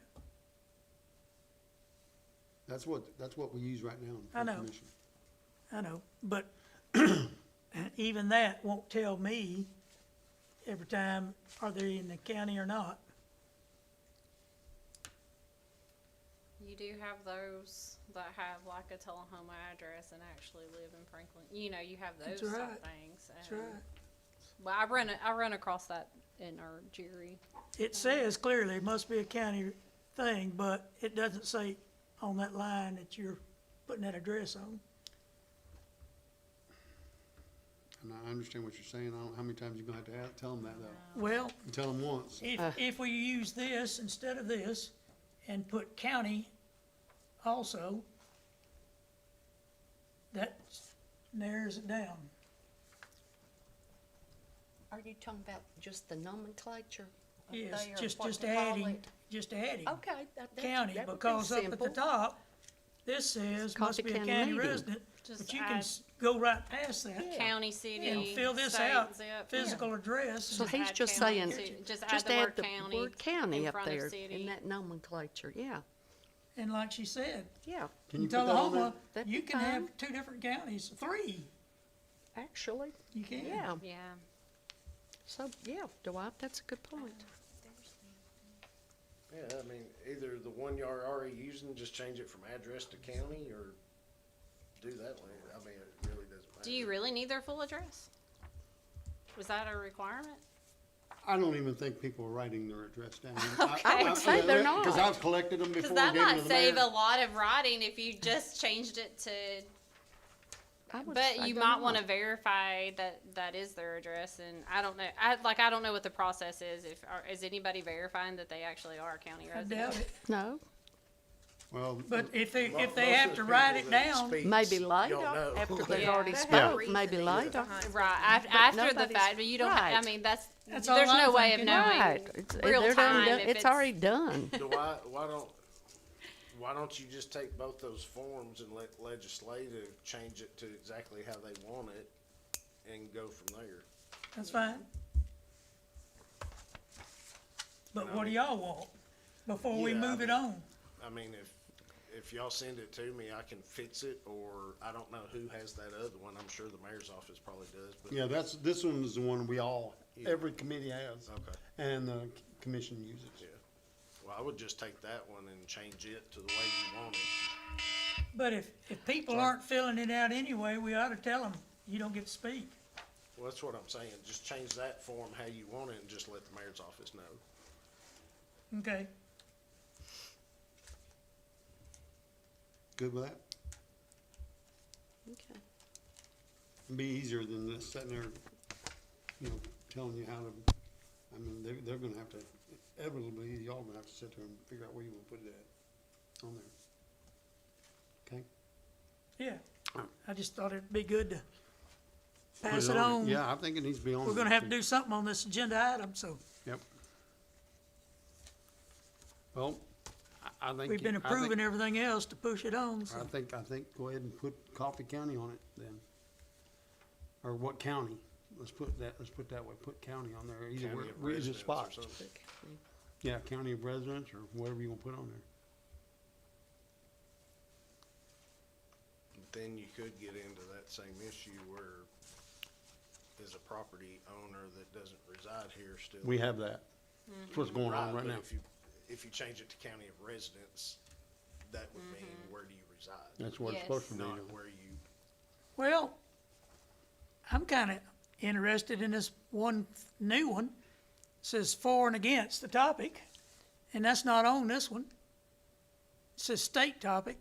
[SPEAKER 5] That's what we use right now in
[SPEAKER 8] I know.
[SPEAKER 5] the commission.
[SPEAKER 8] I know, but even that won't tell me every time, are they in the county or not?
[SPEAKER 6] You do have those that have like a Tullahoma address and actually live in Franklin. You know, you have those
[SPEAKER 8] That's
[SPEAKER 6] type
[SPEAKER 8] right.
[SPEAKER 6] things.
[SPEAKER 8] That's right.
[SPEAKER 6] Well, I run across that in our jury.
[SPEAKER 8] It says clearly it must be a county thing, but it doesn't say on that line that you're putting that address on.
[SPEAKER 5] And I understand what you're saying. I don't know how many times you're gonna have to tell them that though.
[SPEAKER 8] Well,
[SPEAKER 5] You tell them once.
[SPEAKER 8] if we use this instead of this and put county also, that narrows it down.
[SPEAKER 4] Are you talking about just the nomenclature up
[SPEAKER 8] Yes,
[SPEAKER 4] there,
[SPEAKER 8] just
[SPEAKER 4] what to call
[SPEAKER 8] adding,
[SPEAKER 4] it?
[SPEAKER 8] just adding
[SPEAKER 4] Okay, that
[SPEAKER 8] county,
[SPEAKER 4] that would be
[SPEAKER 8] because up at the
[SPEAKER 4] simple.
[SPEAKER 8] top, this says must
[SPEAKER 4] Coffee
[SPEAKER 8] be a
[SPEAKER 4] County
[SPEAKER 8] county
[SPEAKER 4] meeting.
[SPEAKER 8] resident,
[SPEAKER 6] Just
[SPEAKER 8] but you can
[SPEAKER 6] add
[SPEAKER 8] go right past that
[SPEAKER 6] county, city,
[SPEAKER 8] and fill this
[SPEAKER 6] state,
[SPEAKER 8] out,
[SPEAKER 6] zip.
[SPEAKER 8] physical address.
[SPEAKER 4] So
[SPEAKER 8] and-
[SPEAKER 4] he's
[SPEAKER 6] add
[SPEAKER 4] just
[SPEAKER 6] county
[SPEAKER 4] saying,
[SPEAKER 6] to- just add the word county
[SPEAKER 4] word county
[SPEAKER 6] in
[SPEAKER 4] up
[SPEAKER 6] front of
[SPEAKER 4] there
[SPEAKER 6] city.
[SPEAKER 4] in that nomenclature, yeah,
[SPEAKER 8] And like she said,
[SPEAKER 4] yeah,
[SPEAKER 5] Can you
[SPEAKER 8] in
[SPEAKER 5] put that on there?
[SPEAKER 8] Tullahoma,
[SPEAKER 4] That'd
[SPEAKER 8] you
[SPEAKER 4] be
[SPEAKER 8] can have
[SPEAKER 4] fine.
[SPEAKER 8] 2 different counties, 3,
[SPEAKER 4] actually,
[SPEAKER 8] you can.
[SPEAKER 4] yeah.
[SPEAKER 6] Yeah.
[SPEAKER 4] So, yeah, Dwight, that's a good point.
[SPEAKER 2] Yeah, I mean, either the one you're already using, just change it from address to county, or do that way. I mean, it really doesn't matter.
[SPEAKER 6] Do you really need their full address? Was that a requirement?
[SPEAKER 5] I don't even think people are writing their address down.
[SPEAKER 4] I would say they're
[SPEAKER 5] Because
[SPEAKER 4] not.
[SPEAKER 5] I've collected them
[SPEAKER 6] Because
[SPEAKER 5] before,
[SPEAKER 6] that
[SPEAKER 5] gave them
[SPEAKER 6] might
[SPEAKER 5] to the
[SPEAKER 6] save a
[SPEAKER 5] mayor.
[SPEAKER 6] lot of writing if you just changed it to.
[SPEAKER 4] I would
[SPEAKER 6] But
[SPEAKER 4] say
[SPEAKER 6] you
[SPEAKER 4] they're
[SPEAKER 6] might want to
[SPEAKER 4] not.
[SPEAKER 6] verify that that is their address, and I don't know. I don't know what the process is. Is anybody verifying that they actually are a county
[SPEAKER 8] I
[SPEAKER 6] resident?
[SPEAKER 8] doubt it,
[SPEAKER 4] No,
[SPEAKER 5] Well,
[SPEAKER 8] but if they
[SPEAKER 2] Most
[SPEAKER 8] have
[SPEAKER 2] of
[SPEAKER 8] to
[SPEAKER 2] the
[SPEAKER 8] write
[SPEAKER 2] people
[SPEAKER 8] it
[SPEAKER 2] that
[SPEAKER 8] down,
[SPEAKER 2] speaks
[SPEAKER 4] maybe
[SPEAKER 2] don't
[SPEAKER 4] later,
[SPEAKER 2] know.
[SPEAKER 4] after they've
[SPEAKER 6] Yeah.
[SPEAKER 4] already
[SPEAKER 7] They have
[SPEAKER 4] spoke,
[SPEAKER 7] reasoning
[SPEAKER 4] maybe later.
[SPEAKER 7] behind
[SPEAKER 6] Right
[SPEAKER 7] it.
[SPEAKER 6] after the
[SPEAKER 4] nobody's-
[SPEAKER 6] fact, but you don't. I
[SPEAKER 4] right.
[SPEAKER 6] mean,
[SPEAKER 8] That's
[SPEAKER 6] there's
[SPEAKER 8] all
[SPEAKER 6] no
[SPEAKER 8] I'm
[SPEAKER 6] way of
[SPEAKER 8] thinking.
[SPEAKER 6] knowing
[SPEAKER 4] Right, it's,
[SPEAKER 6] real
[SPEAKER 4] they're done,
[SPEAKER 6] time.
[SPEAKER 4] done-
[SPEAKER 6] if
[SPEAKER 4] it's already done.
[SPEAKER 2] So why don't you just take both those forms and let legislative change it to exactly how they want it and go from there?
[SPEAKER 8] that's fine. But what do y'all want before we
[SPEAKER 2] Yeah,
[SPEAKER 8] move it on?
[SPEAKER 2] I mean, if y'all send it to me, I can fix it, or I don't know who has that other one. I'm sure the mayor's office probably does, but.
[SPEAKER 5] yeah, this one is the one we all,
[SPEAKER 2] Yeah.
[SPEAKER 5] every committee has,
[SPEAKER 2] Okay,
[SPEAKER 5] and the commission uses.
[SPEAKER 2] yeah. Well, I would just take that one and change it to the way you want it.
[SPEAKER 8] But if people aren't filling it out anyway, we ought to tell them, you don't get to speak.
[SPEAKER 2] Well, that's what I'm saying. Just change that form how you want it and just let the mayor's office know.
[SPEAKER 8] Okay,
[SPEAKER 5] Good with that?
[SPEAKER 4] Okay.
[SPEAKER 5] It'd be easier than just sitting there, you know, telling you how to, I mean, they're gonna have to, inevitably, y'all gonna have to sit there and figure out where you wanna put it at, on there. Okay?
[SPEAKER 8] yeah. I just thought it'd be good to
[SPEAKER 5] Put
[SPEAKER 8] pass it on.
[SPEAKER 5] Yeah, I think it needs to be on.
[SPEAKER 8] We're
[SPEAKER 5] there,
[SPEAKER 8] gonna have to
[SPEAKER 5] too.
[SPEAKER 8] do something on this agenda item, so
[SPEAKER 5] Yep. Well, I think.
[SPEAKER 8] we've been
[SPEAKER 5] I think-
[SPEAKER 8] approving everything else to push it on,
[SPEAKER 5] I
[SPEAKER 8] so.
[SPEAKER 5] think, go ahead and put Coffee County on it then. Or what county? Let's put that way, put county on there, either
[SPEAKER 2] County
[SPEAKER 5] where,
[SPEAKER 2] of
[SPEAKER 5] either
[SPEAKER 2] residence or
[SPEAKER 5] spot.
[SPEAKER 2] something.
[SPEAKER 5] Yeah, county of residence or whatever you wanna put on there.
[SPEAKER 2] Then you could get into that same issue where is a property owner that doesn't reside here still.
[SPEAKER 5] We have that. That's what's going on right
[SPEAKER 2] but
[SPEAKER 5] now.
[SPEAKER 2] If you change it to county of residence, that would mean where do you reside?
[SPEAKER 5] That's what it's
[SPEAKER 6] Yes.
[SPEAKER 5] supposed to be.
[SPEAKER 2] Not where you,
[SPEAKER 8] Well, I'm kinda interested in this one new one. It says for and against the topic, and that's not on this one. It says state topic.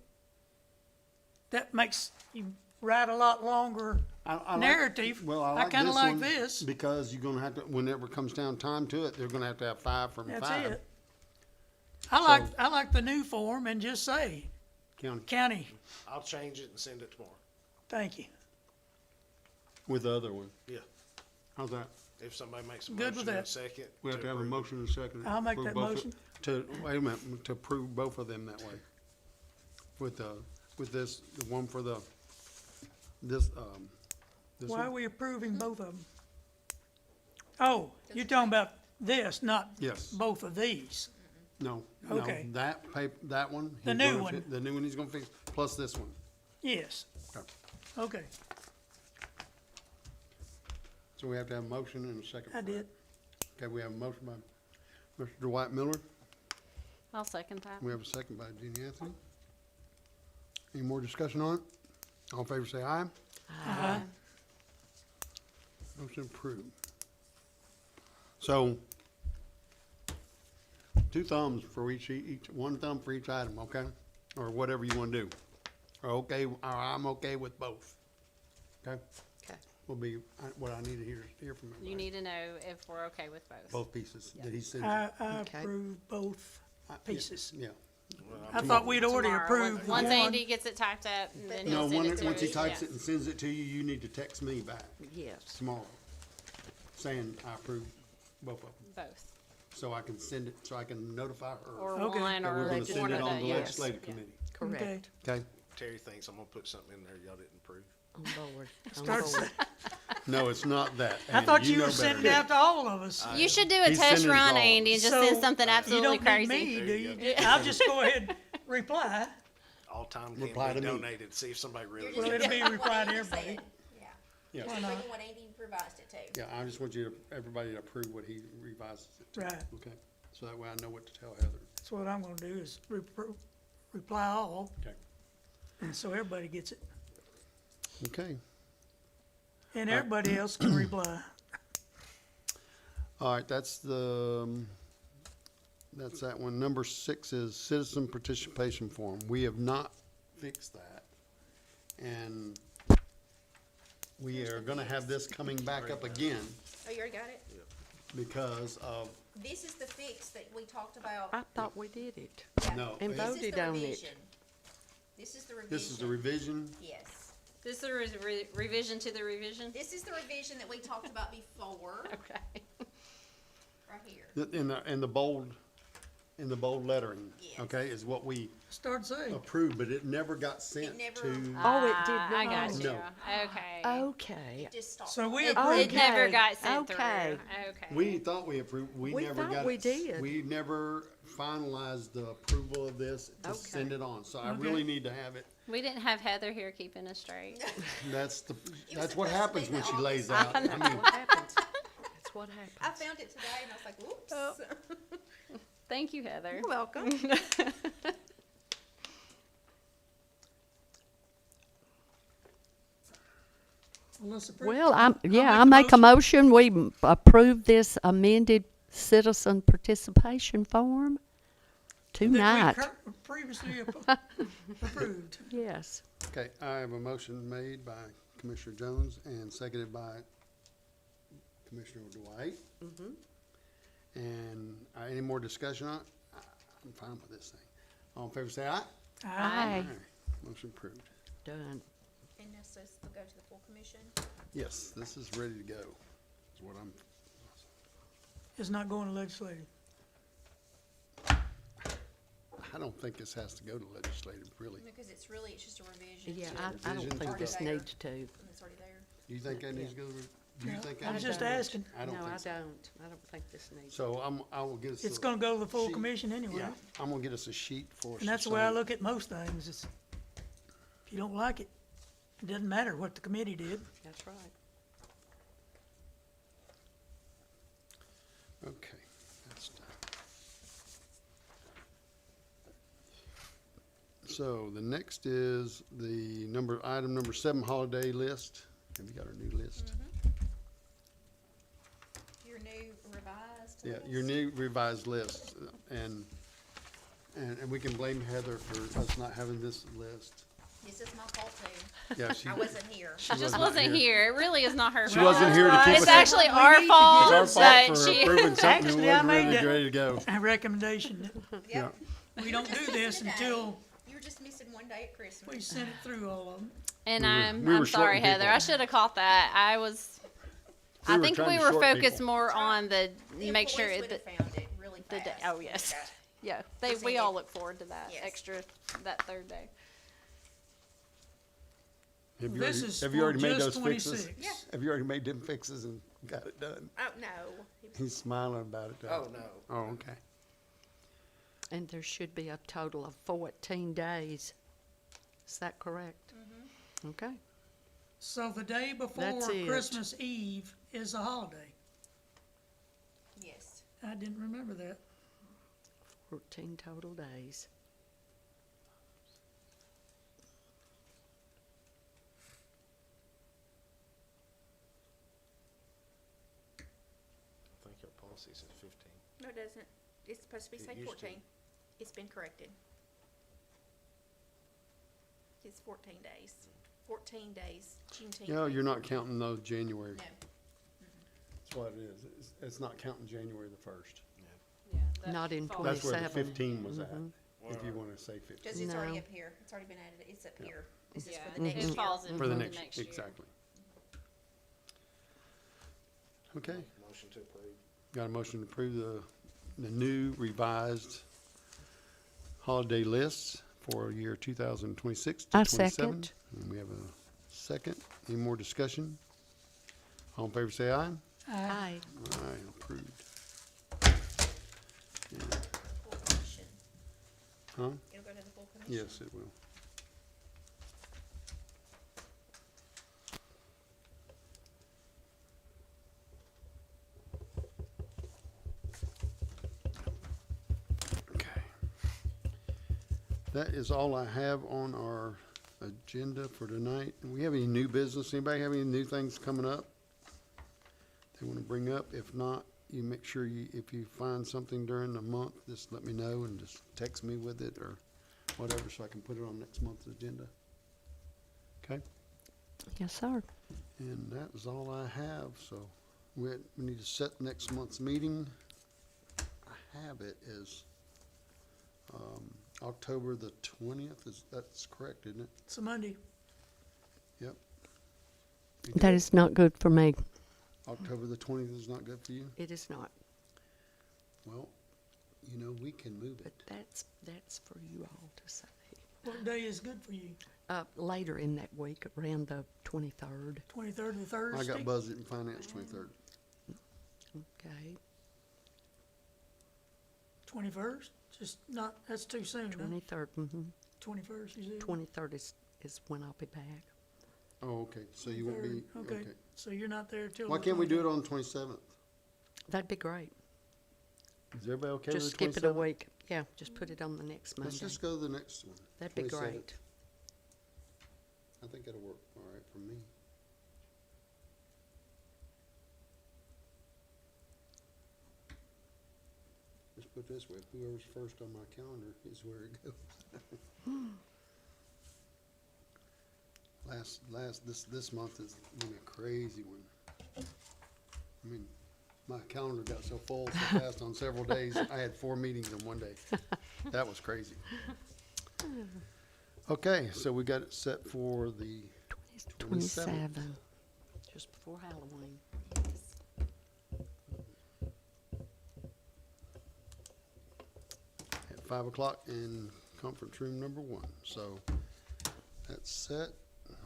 [SPEAKER 8] That makes you write a lot longer
[SPEAKER 5] I like-
[SPEAKER 8] narrative.
[SPEAKER 5] Well,
[SPEAKER 8] I
[SPEAKER 5] I like
[SPEAKER 8] kinda
[SPEAKER 5] this
[SPEAKER 8] like
[SPEAKER 5] one
[SPEAKER 8] this.
[SPEAKER 5] because you're gonna have to, whenever it comes down time to it, they're gonna have to have 5 from 5.
[SPEAKER 8] That's it. I like the new form and just say
[SPEAKER 5] County.
[SPEAKER 8] county,
[SPEAKER 2] I'll change it and send it tomorrow.
[SPEAKER 8] thank you.
[SPEAKER 5] with the other one.
[SPEAKER 2] Yeah,
[SPEAKER 5] How's that?
[SPEAKER 2] if somebody makes a
[SPEAKER 8] Good with
[SPEAKER 2] motion in a
[SPEAKER 8] that.
[SPEAKER 2] second.
[SPEAKER 5] We have to have a
[SPEAKER 2] approve it.
[SPEAKER 5] motion and a second.
[SPEAKER 8] I'll make
[SPEAKER 5] approve
[SPEAKER 8] that
[SPEAKER 5] both of-
[SPEAKER 8] motion.
[SPEAKER 5] To, wait a minute, to approve both of them that way. With this, the one for this
[SPEAKER 8] Why are
[SPEAKER 5] one?
[SPEAKER 8] we approving both of them? Oh, you're talking about this, not
[SPEAKER 5] Yes.
[SPEAKER 8] both of these.
[SPEAKER 5] No,
[SPEAKER 8] Okay.
[SPEAKER 5] that one.
[SPEAKER 8] The
[SPEAKER 5] he's
[SPEAKER 8] new
[SPEAKER 5] gonna
[SPEAKER 8] one.
[SPEAKER 5] The new one he's gonna fix, plus this one.
[SPEAKER 8] Yes,
[SPEAKER 5] Okay.
[SPEAKER 8] okay,
[SPEAKER 5] So we have to have a motion and a second.
[SPEAKER 8] I did.
[SPEAKER 5] Okay, we have a motion by Mr. Dwight Miller.
[SPEAKER 6] I'll second that.
[SPEAKER 5] We have a second by Jeannie Anthony. Any more discussion on it? All in favor say aye.
[SPEAKER 8] Aye.
[SPEAKER 5] Motion approved. So, two thumbs for each, one thumb for each item, okay? Or whatever you wanna do. Or okay, or I'm okay with both. Okay?
[SPEAKER 4] Okay.
[SPEAKER 5] Will be what I need to hear from everybody.
[SPEAKER 6] You need to know if we're okay with both.
[SPEAKER 5] Both pieces that he sends.
[SPEAKER 8] I
[SPEAKER 4] Okay.
[SPEAKER 8] approve both pieces.
[SPEAKER 5] Yeah.
[SPEAKER 8] I thought we'd already
[SPEAKER 6] Tomorrow.
[SPEAKER 8] approved
[SPEAKER 6] Once
[SPEAKER 8] one.
[SPEAKER 6] Andy gets it typed up, and then
[SPEAKER 5] No,
[SPEAKER 6] he'll send it to us.
[SPEAKER 5] once he types
[SPEAKER 6] yeah.
[SPEAKER 5] it and sends it to you, you need to text me back
[SPEAKER 4] Yes.
[SPEAKER 5] tomorrow, saying I approve both of them.
[SPEAKER 6] Both,
[SPEAKER 5] So I can send it, so I can notify her
[SPEAKER 6] or
[SPEAKER 8] Okay.
[SPEAKER 6] one,
[SPEAKER 5] that we're
[SPEAKER 6] or
[SPEAKER 5] gonna send
[SPEAKER 6] one
[SPEAKER 5] it
[SPEAKER 6] of
[SPEAKER 5] on
[SPEAKER 6] the,
[SPEAKER 5] the
[SPEAKER 6] yes.
[SPEAKER 5] legislative
[SPEAKER 6] Yeah.
[SPEAKER 5] committee.
[SPEAKER 8] Okay.
[SPEAKER 4] Correct.
[SPEAKER 5] Okay?
[SPEAKER 2] Terry thinks I'm gonna put something in there y'all didn't approve.
[SPEAKER 4] On board. On
[SPEAKER 8] Start
[SPEAKER 4] board.
[SPEAKER 5] No, it's not that.
[SPEAKER 8] I
[SPEAKER 5] Andy.
[SPEAKER 8] thought you
[SPEAKER 5] know
[SPEAKER 8] were
[SPEAKER 5] better.
[SPEAKER 8] sending it out to all of us.
[SPEAKER 6] You should do a
[SPEAKER 5] He's
[SPEAKER 6] test
[SPEAKER 5] sending us
[SPEAKER 6] run,
[SPEAKER 5] all.
[SPEAKER 6] Andy, and just
[SPEAKER 8] So,
[SPEAKER 6] send something
[SPEAKER 8] You
[SPEAKER 6] absolutely
[SPEAKER 8] don't need
[SPEAKER 6] crazy.
[SPEAKER 8] me,
[SPEAKER 2] There
[SPEAKER 8] do
[SPEAKER 2] you
[SPEAKER 8] you? I'll just go ahead and reply.
[SPEAKER 2] All time
[SPEAKER 5] Reply
[SPEAKER 2] can be
[SPEAKER 5] to me.
[SPEAKER 2] donated, see if somebody really.
[SPEAKER 7] You're
[SPEAKER 8] Well,
[SPEAKER 7] just
[SPEAKER 8] it'll be
[SPEAKER 7] approving what
[SPEAKER 8] replied to
[SPEAKER 7] Andy
[SPEAKER 8] everybody.
[SPEAKER 7] said. Yeah.
[SPEAKER 5] Yeah.
[SPEAKER 7] Just approving what Andy revised it to.
[SPEAKER 5] Yeah, I just want you to, everybody to approve what he revises it to.
[SPEAKER 8] Right.
[SPEAKER 5] Okay? So that way I know what to tell Heather.
[SPEAKER 8] So what I'm gonna do is reply all,
[SPEAKER 5] Okay.
[SPEAKER 8] and so everybody gets it.
[SPEAKER 5] Okay.
[SPEAKER 8] And everybody else can reply.
[SPEAKER 5] All right, that's that one. Number 6 is citizen participation form. We have not fixed that. And we are gonna have this coming back up again
[SPEAKER 7] Oh, you already got it?
[SPEAKER 5] because of,
[SPEAKER 7] This is the fix that we talked about.
[SPEAKER 4] I thought we did it.
[SPEAKER 7] Yeah.
[SPEAKER 5] no.
[SPEAKER 4] And
[SPEAKER 5] it-
[SPEAKER 4] vote.
[SPEAKER 7] This is
[SPEAKER 4] voted
[SPEAKER 7] the
[SPEAKER 4] on it.
[SPEAKER 7] revision. This is the revision.
[SPEAKER 5] This is the revision.
[SPEAKER 7] Yes.
[SPEAKER 6] This is a revision to the revision?
[SPEAKER 7] This is the revision that we talked about before,
[SPEAKER 6] Okay.
[SPEAKER 7] right here.
[SPEAKER 5] In the bold lettering,
[SPEAKER 7] Yes.
[SPEAKER 5] okay, is what we
[SPEAKER 8] Start saying.
[SPEAKER 5] approved, but it never got sent
[SPEAKER 7] never-
[SPEAKER 5] to,
[SPEAKER 4] Oh, it did
[SPEAKER 6] I
[SPEAKER 4] not.
[SPEAKER 6] got you.
[SPEAKER 5] No.
[SPEAKER 6] Okay.
[SPEAKER 4] Okay.
[SPEAKER 7] Just stop.
[SPEAKER 8] So we
[SPEAKER 6] It,
[SPEAKER 8] approved
[SPEAKER 6] it never
[SPEAKER 4] Okay,
[SPEAKER 6] got sent
[SPEAKER 4] okay.
[SPEAKER 6] through. Okay.
[SPEAKER 5] we thought we approved, we
[SPEAKER 4] We
[SPEAKER 5] never
[SPEAKER 4] thought
[SPEAKER 5] got.
[SPEAKER 4] we did.
[SPEAKER 5] We never finalized the approval of this to send
[SPEAKER 4] Okay.
[SPEAKER 5] it on, so I
[SPEAKER 8] Okay.
[SPEAKER 5] really need to have it.
[SPEAKER 6] We didn't have Heather here keeping us straight.
[SPEAKER 5] That's
[SPEAKER 7] was
[SPEAKER 5] that's what
[SPEAKER 7] supposed to
[SPEAKER 5] happens
[SPEAKER 7] be
[SPEAKER 5] when
[SPEAKER 7] the
[SPEAKER 5] she lays
[SPEAKER 7] office.
[SPEAKER 5] out. I mean,
[SPEAKER 4] What happens? That's what happens.
[SPEAKER 7] I found it today and I was like, whoops.
[SPEAKER 6] Oh. Thank you, Heather.
[SPEAKER 7] You're welcome.
[SPEAKER 8] Well, let's approve.
[SPEAKER 4] Well, I
[SPEAKER 8] make a
[SPEAKER 4] make a motion, we approve this amended citizen participation form tonight.
[SPEAKER 8] That we previously approved.
[SPEAKER 4] Yes.
[SPEAKER 5] okay, I have a motion made by Commissioner Jones and seconded by Commissioner Dwight. And any more discussion on it? I'm fine with this thing. All in favor, say aye.
[SPEAKER 4] Aye.
[SPEAKER 5] Motion approved.
[SPEAKER 4] Done.
[SPEAKER 7] And this says to go to the full commission.
[SPEAKER 5] Yes, this is ready to go. Is what I'm.
[SPEAKER 8] It's not going to legislative.
[SPEAKER 5] I don't think this has to go to legislative, really.
[SPEAKER 7] Because it's just a revision.
[SPEAKER 4] Yeah,
[SPEAKER 7] to-
[SPEAKER 4] I don't
[SPEAKER 5] Revision
[SPEAKER 4] think
[SPEAKER 5] to
[SPEAKER 4] this
[SPEAKER 7] the-
[SPEAKER 4] needs to.
[SPEAKER 7] And it's already there.
[SPEAKER 5] Do you think that needs to go, do you
[SPEAKER 8] No,
[SPEAKER 5] think?
[SPEAKER 8] I
[SPEAKER 5] that
[SPEAKER 8] was
[SPEAKER 5] needs
[SPEAKER 8] just
[SPEAKER 5] to go?
[SPEAKER 8] asking.
[SPEAKER 5] I don't
[SPEAKER 4] No, I
[SPEAKER 5] think so.
[SPEAKER 4] don't. I don't think this needs.
[SPEAKER 5] So I will get us.
[SPEAKER 8] It's
[SPEAKER 5] a
[SPEAKER 8] gonna go to the full
[SPEAKER 5] sheet.
[SPEAKER 8] commission anyway.
[SPEAKER 5] Yeah, I'm gonna get us a sheet for us.
[SPEAKER 8] And
[SPEAKER 5] to
[SPEAKER 8] that's the way I
[SPEAKER 5] sign.
[SPEAKER 8] look at most things, is if you don't like it, it doesn't matter what the committee did.
[SPEAKER 4] That's right.
[SPEAKER 5] Okay, that's done. So the next is the item number 7, holiday list. Have you got our new list?
[SPEAKER 7] Your new revised.
[SPEAKER 5] Yeah,
[SPEAKER 7] list.
[SPEAKER 5] your new revised list, and we can blame Heather for us not having this list.
[SPEAKER 7] This is my fault too.
[SPEAKER 5] Yeah, she.
[SPEAKER 7] I wasn't here.
[SPEAKER 6] She just
[SPEAKER 5] not
[SPEAKER 6] wasn't here. It really is not her
[SPEAKER 5] She
[SPEAKER 6] fault.
[SPEAKER 5] wasn't here to keep
[SPEAKER 6] It's
[SPEAKER 5] us.
[SPEAKER 6] actually
[SPEAKER 8] We
[SPEAKER 6] our
[SPEAKER 8] need to
[SPEAKER 6] fault,
[SPEAKER 5] It's our
[SPEAKER 6] but
[SPEAKER 5] fault for
[SPEAKER 6] she.
[SPEAKER 5] approving something
[SPEAKER 8] Actually, I
[SPEAKER 5] that
[SPEAKER 8] made
[SPEAKER 5] wasn't
[SPEAKER 8] that-
[SPEAKER 5] ready to go.
[SPEAKER 8] A recommendation,
[SPEAKER 5] Yeah.
[SPEAKER 7] Yep.
[SPEAKER 8] we don't do this
[SPEAKER 7] Today.
[SPEAKER 8] until
[SPEAKER 7] You were just missing one day at Christmas.
[SPEAKER 8] we sent it through all of them.
[SPEAKER 6] And
[SPEAKER 5] We were-
[SPEAKER 6] I'm
[SPEAKER 5] we were
[SPEAKER 6] sorry,
[SPEAKER 5] shorting
[SPEAKER 6] Heather.
[SPEAKER 5] people.
[SPEAKER 6] I should have caught that. I
[SPEAKER 5] We were
[SPEAKER 6] think
[SPEAKER 5] trying
[SPEAKER 6] we
[SPEAKER 5] to
[SPEAKER 6] were
[SPEAKER 5] short
[SPEAKER 6] focused
[SPEAKER 5] people.
[SPEAKER 6] more on the
[SPEAKER 7] The
[SPEAKER 6] make sure
[SPEAKER 7] employees
[SPEAKER 6] that
[SPEAKER 7] would've found it really
[SPEAKER 6] the
[SPEAKER 7] fast.
[SPEAKER 6] oh yes,
[SPEAKER 7] Okay.
[SPEAKER 6] yeah. We
[SPEAKER 7] Presented.
[SPEAKER 6] all look forward to that
[SPEAKER 7] Yes.
[SPEAKER 6] extra that third day.
[SPEAKER 5] Have you
[SPEAKER 8] This
[SPEAKER 5] already-
[SPEAKER 8] is
[SPEAKER 5] have you
[SPEAKER 8] for
[SPEAKER 5] already made
[SPEAKER 8] just
[SPEAKER 5] those fixes?
[SPEAKER 8] 26.
[SPEAKER 7] Yeah.
[SPEAKER 5] Have you already made them fixes and got it done?
[SPEAKER 7] Oh, no.
[SPEAKER 5] He's smiling about it. though.
[SPEAKER 2] Oh, no.
[SPEAKER 5] Oh, okay.
[SPEAKER 4] And there should be a total of 14 days. Is that correct? Okay.
[SPEAKER 8] So the day before
[SPEAKER 4] That's it.
[SPEAKER 8] Christmas Eve is a holiday.
[SPEAKER 7] Yes.
[SPEAKER 8] I didn't remember that.
[SPEAKER 4] 14 total days.
[SPEAKER 2] I think your policy says 15.
[SPEAKER 7] No, it doesn't. It's supposed to be
[SPEAKER 2] It
[SPEAKER 7] say
[SPEAKER 2] used to.
[SPEAKER 7] 14. It's been corrected. It's 14 days. 14 days, Juneteenth.
[SPEAKER 5] No, you're not counting those January.
[SPEAKER 7] No.
[SPEAKER 5] That's what it is. It's not counting January the 1st.
[SPEAKER 6] Yeah, that
[SPEAKER 4] Not in
[SPEAKER 6] falls-
[SPEAKER 5] That's where the
[SPEAKER 4] 27.
[SPEAKER 5] 15 was at, if you want to say 15.
[SPEAKER 7] Because it's already
[SPEAKER 4] No.
[SPEAKER 7] up here. It's already been added. It's up
[SPEAKER 5] Yeah.
[SPEAKER 7] here. This is
[SPEAKER 6] Yeah,
[SPEAKER 7] for the next
[SPEAKER 6] it
[SPEAKER 7] year.
[SPEAKER 6] falls into
[SPEAKER 5] For the
[SPEAKER 6] the
[SPEAKER 5] next,
[SPEAKER 6] next year.
[SPEAKER 5] exactly. Okay,
[SPEAKER 2] Motion to approve.
[SPEAKER 5] got a motion to approve the new revised holiday lists for year 2026 to
[SPEAKER 4] I
[SPEAKER 5] 27.
[SPEAKER 4] second.
[SPEAKER 5] And we have a second. Any more discussion? All in favor, say aye.
[SPEAKER 4] Aye.
[SPEAKER 5] Aye, approved.
[SPEAKER 7] Full commission.
[SPEAKER 5] Huh?
[SPEAKER 7] It'll go to the full commission.
[SPEAKER 5] Yes, it will. Okay. That is all I have on our agenda for tonight. Do we have any new business? Anybody have any new things coming up they want to bring up? If not, you make sure if you find something during the month, just let me know and just text me with it or whatever, so I can put it on next month's agenda. Okay?
[SPEAKER 4] Yes, sir.
[SPEAKER 5] And that is all I have, so we need to set next month's meeting. I have it as, October the 20th, that's correct, isn't it?
[SPEAKER 8] It's a Monday.
[SPEAKER 5] Yep.
[SPEAKER 4] That is not good for me.
[SPEAKER 5] October the 20th is not good for you?
[SPEAKER 4] It is not.
[SPEAKER 5] Well, you know, we can move
[SPEAKER 4] But
[SPEAKER 5] it.
[SPEAKER 4] that's for you all to say.
[SPEAKER 8] What day is good for you?
[SPEAKER 4] Later in that week, around the 23rd.
[SPEAKER 8] 23rd to
[SPEAKER 5] I
[SPEAKER 8] Thursday?
[SPEAKER 5] got budget and finance 23rd.
[SPEAKER 4] Okay.
[SPEAKER 8] 21st? Just not, that's too soon, huh?
[SPEAKER 4] 23rd.
[SPEAKER 8] 21st, you said?
[SPEAKER 4] 23rd is when I'll be back.
[SPEAKER 5] Oh, okay, so you won't be,
[SPEAKER 8] 23rd, okay.
[SPEAKER 5] okay.
[SPEAKER 8] So you're not there till
[SPEAKER 5] Why
[SPEAKER 8] the
[SPEAKER 5] can't we do it
[SPEAKER 8] 23rd?
[SPEAKER 5] on the 27th?
[SPEAKER 4] That'd be great.
[SPEAKER 5] Is everybody okay with
[SPEAKER 4] Just
[SPEAKER 5] the 27th?
[SPEAKER 4] skip it a week. Yeah, just put it on the next Monday.
[SPEAKER 5] Let's just go to the next one.
[SPEAKER 4] That'd be
[SPEAKER 5] 27th.
[SPEAKER 4] great.
[SPEAKER 5] I think that'll work all right for me. Let's put it this way, whoever's first on my calendar is where it goes. This month has been a crazy one. I mean, my calendar got so full so fast on several days, I had 4 meetings in one day. That was crazy. Okay, so we got it set for the
[SPEAKER 4] 27. Just before Halloween.
[SPEAKER 5] at 5 o'clock in conference room number 1. So that's set.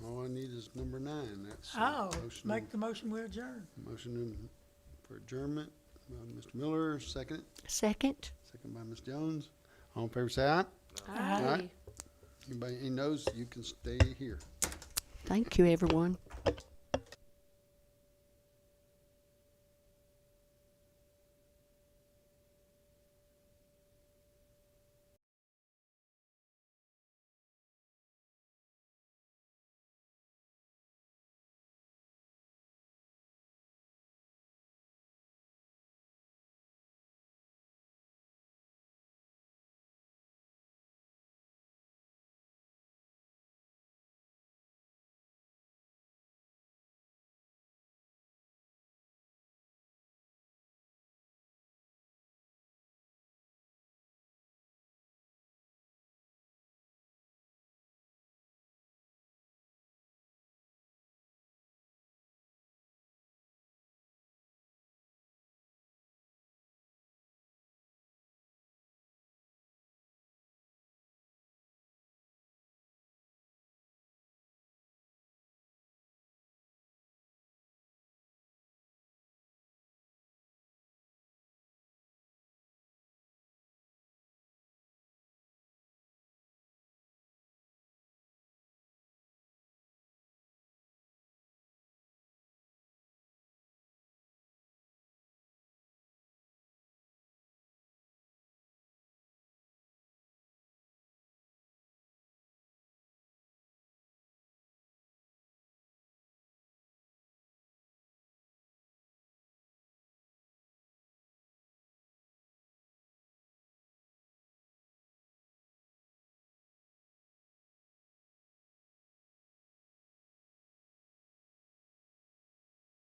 [SPEAKER 5] All I need is number 9. That's
[SPEAKER 8] I'll
[SPEAKER 5] motion,
[SPEAKER 8] make the motion we adjourn.
[SPEAKER 5] motion for adjournment. Mr. Miller, second.
[SPEAKER 4] Second?
[SPEAKER 5] Second by Ms. Jones. All in favor, say aye.
[SPEAKER 4] Aye.
[SPEAKER 5] Anybody, he knows you can stay here.
[SPEAKER 4] Thank you, everyone.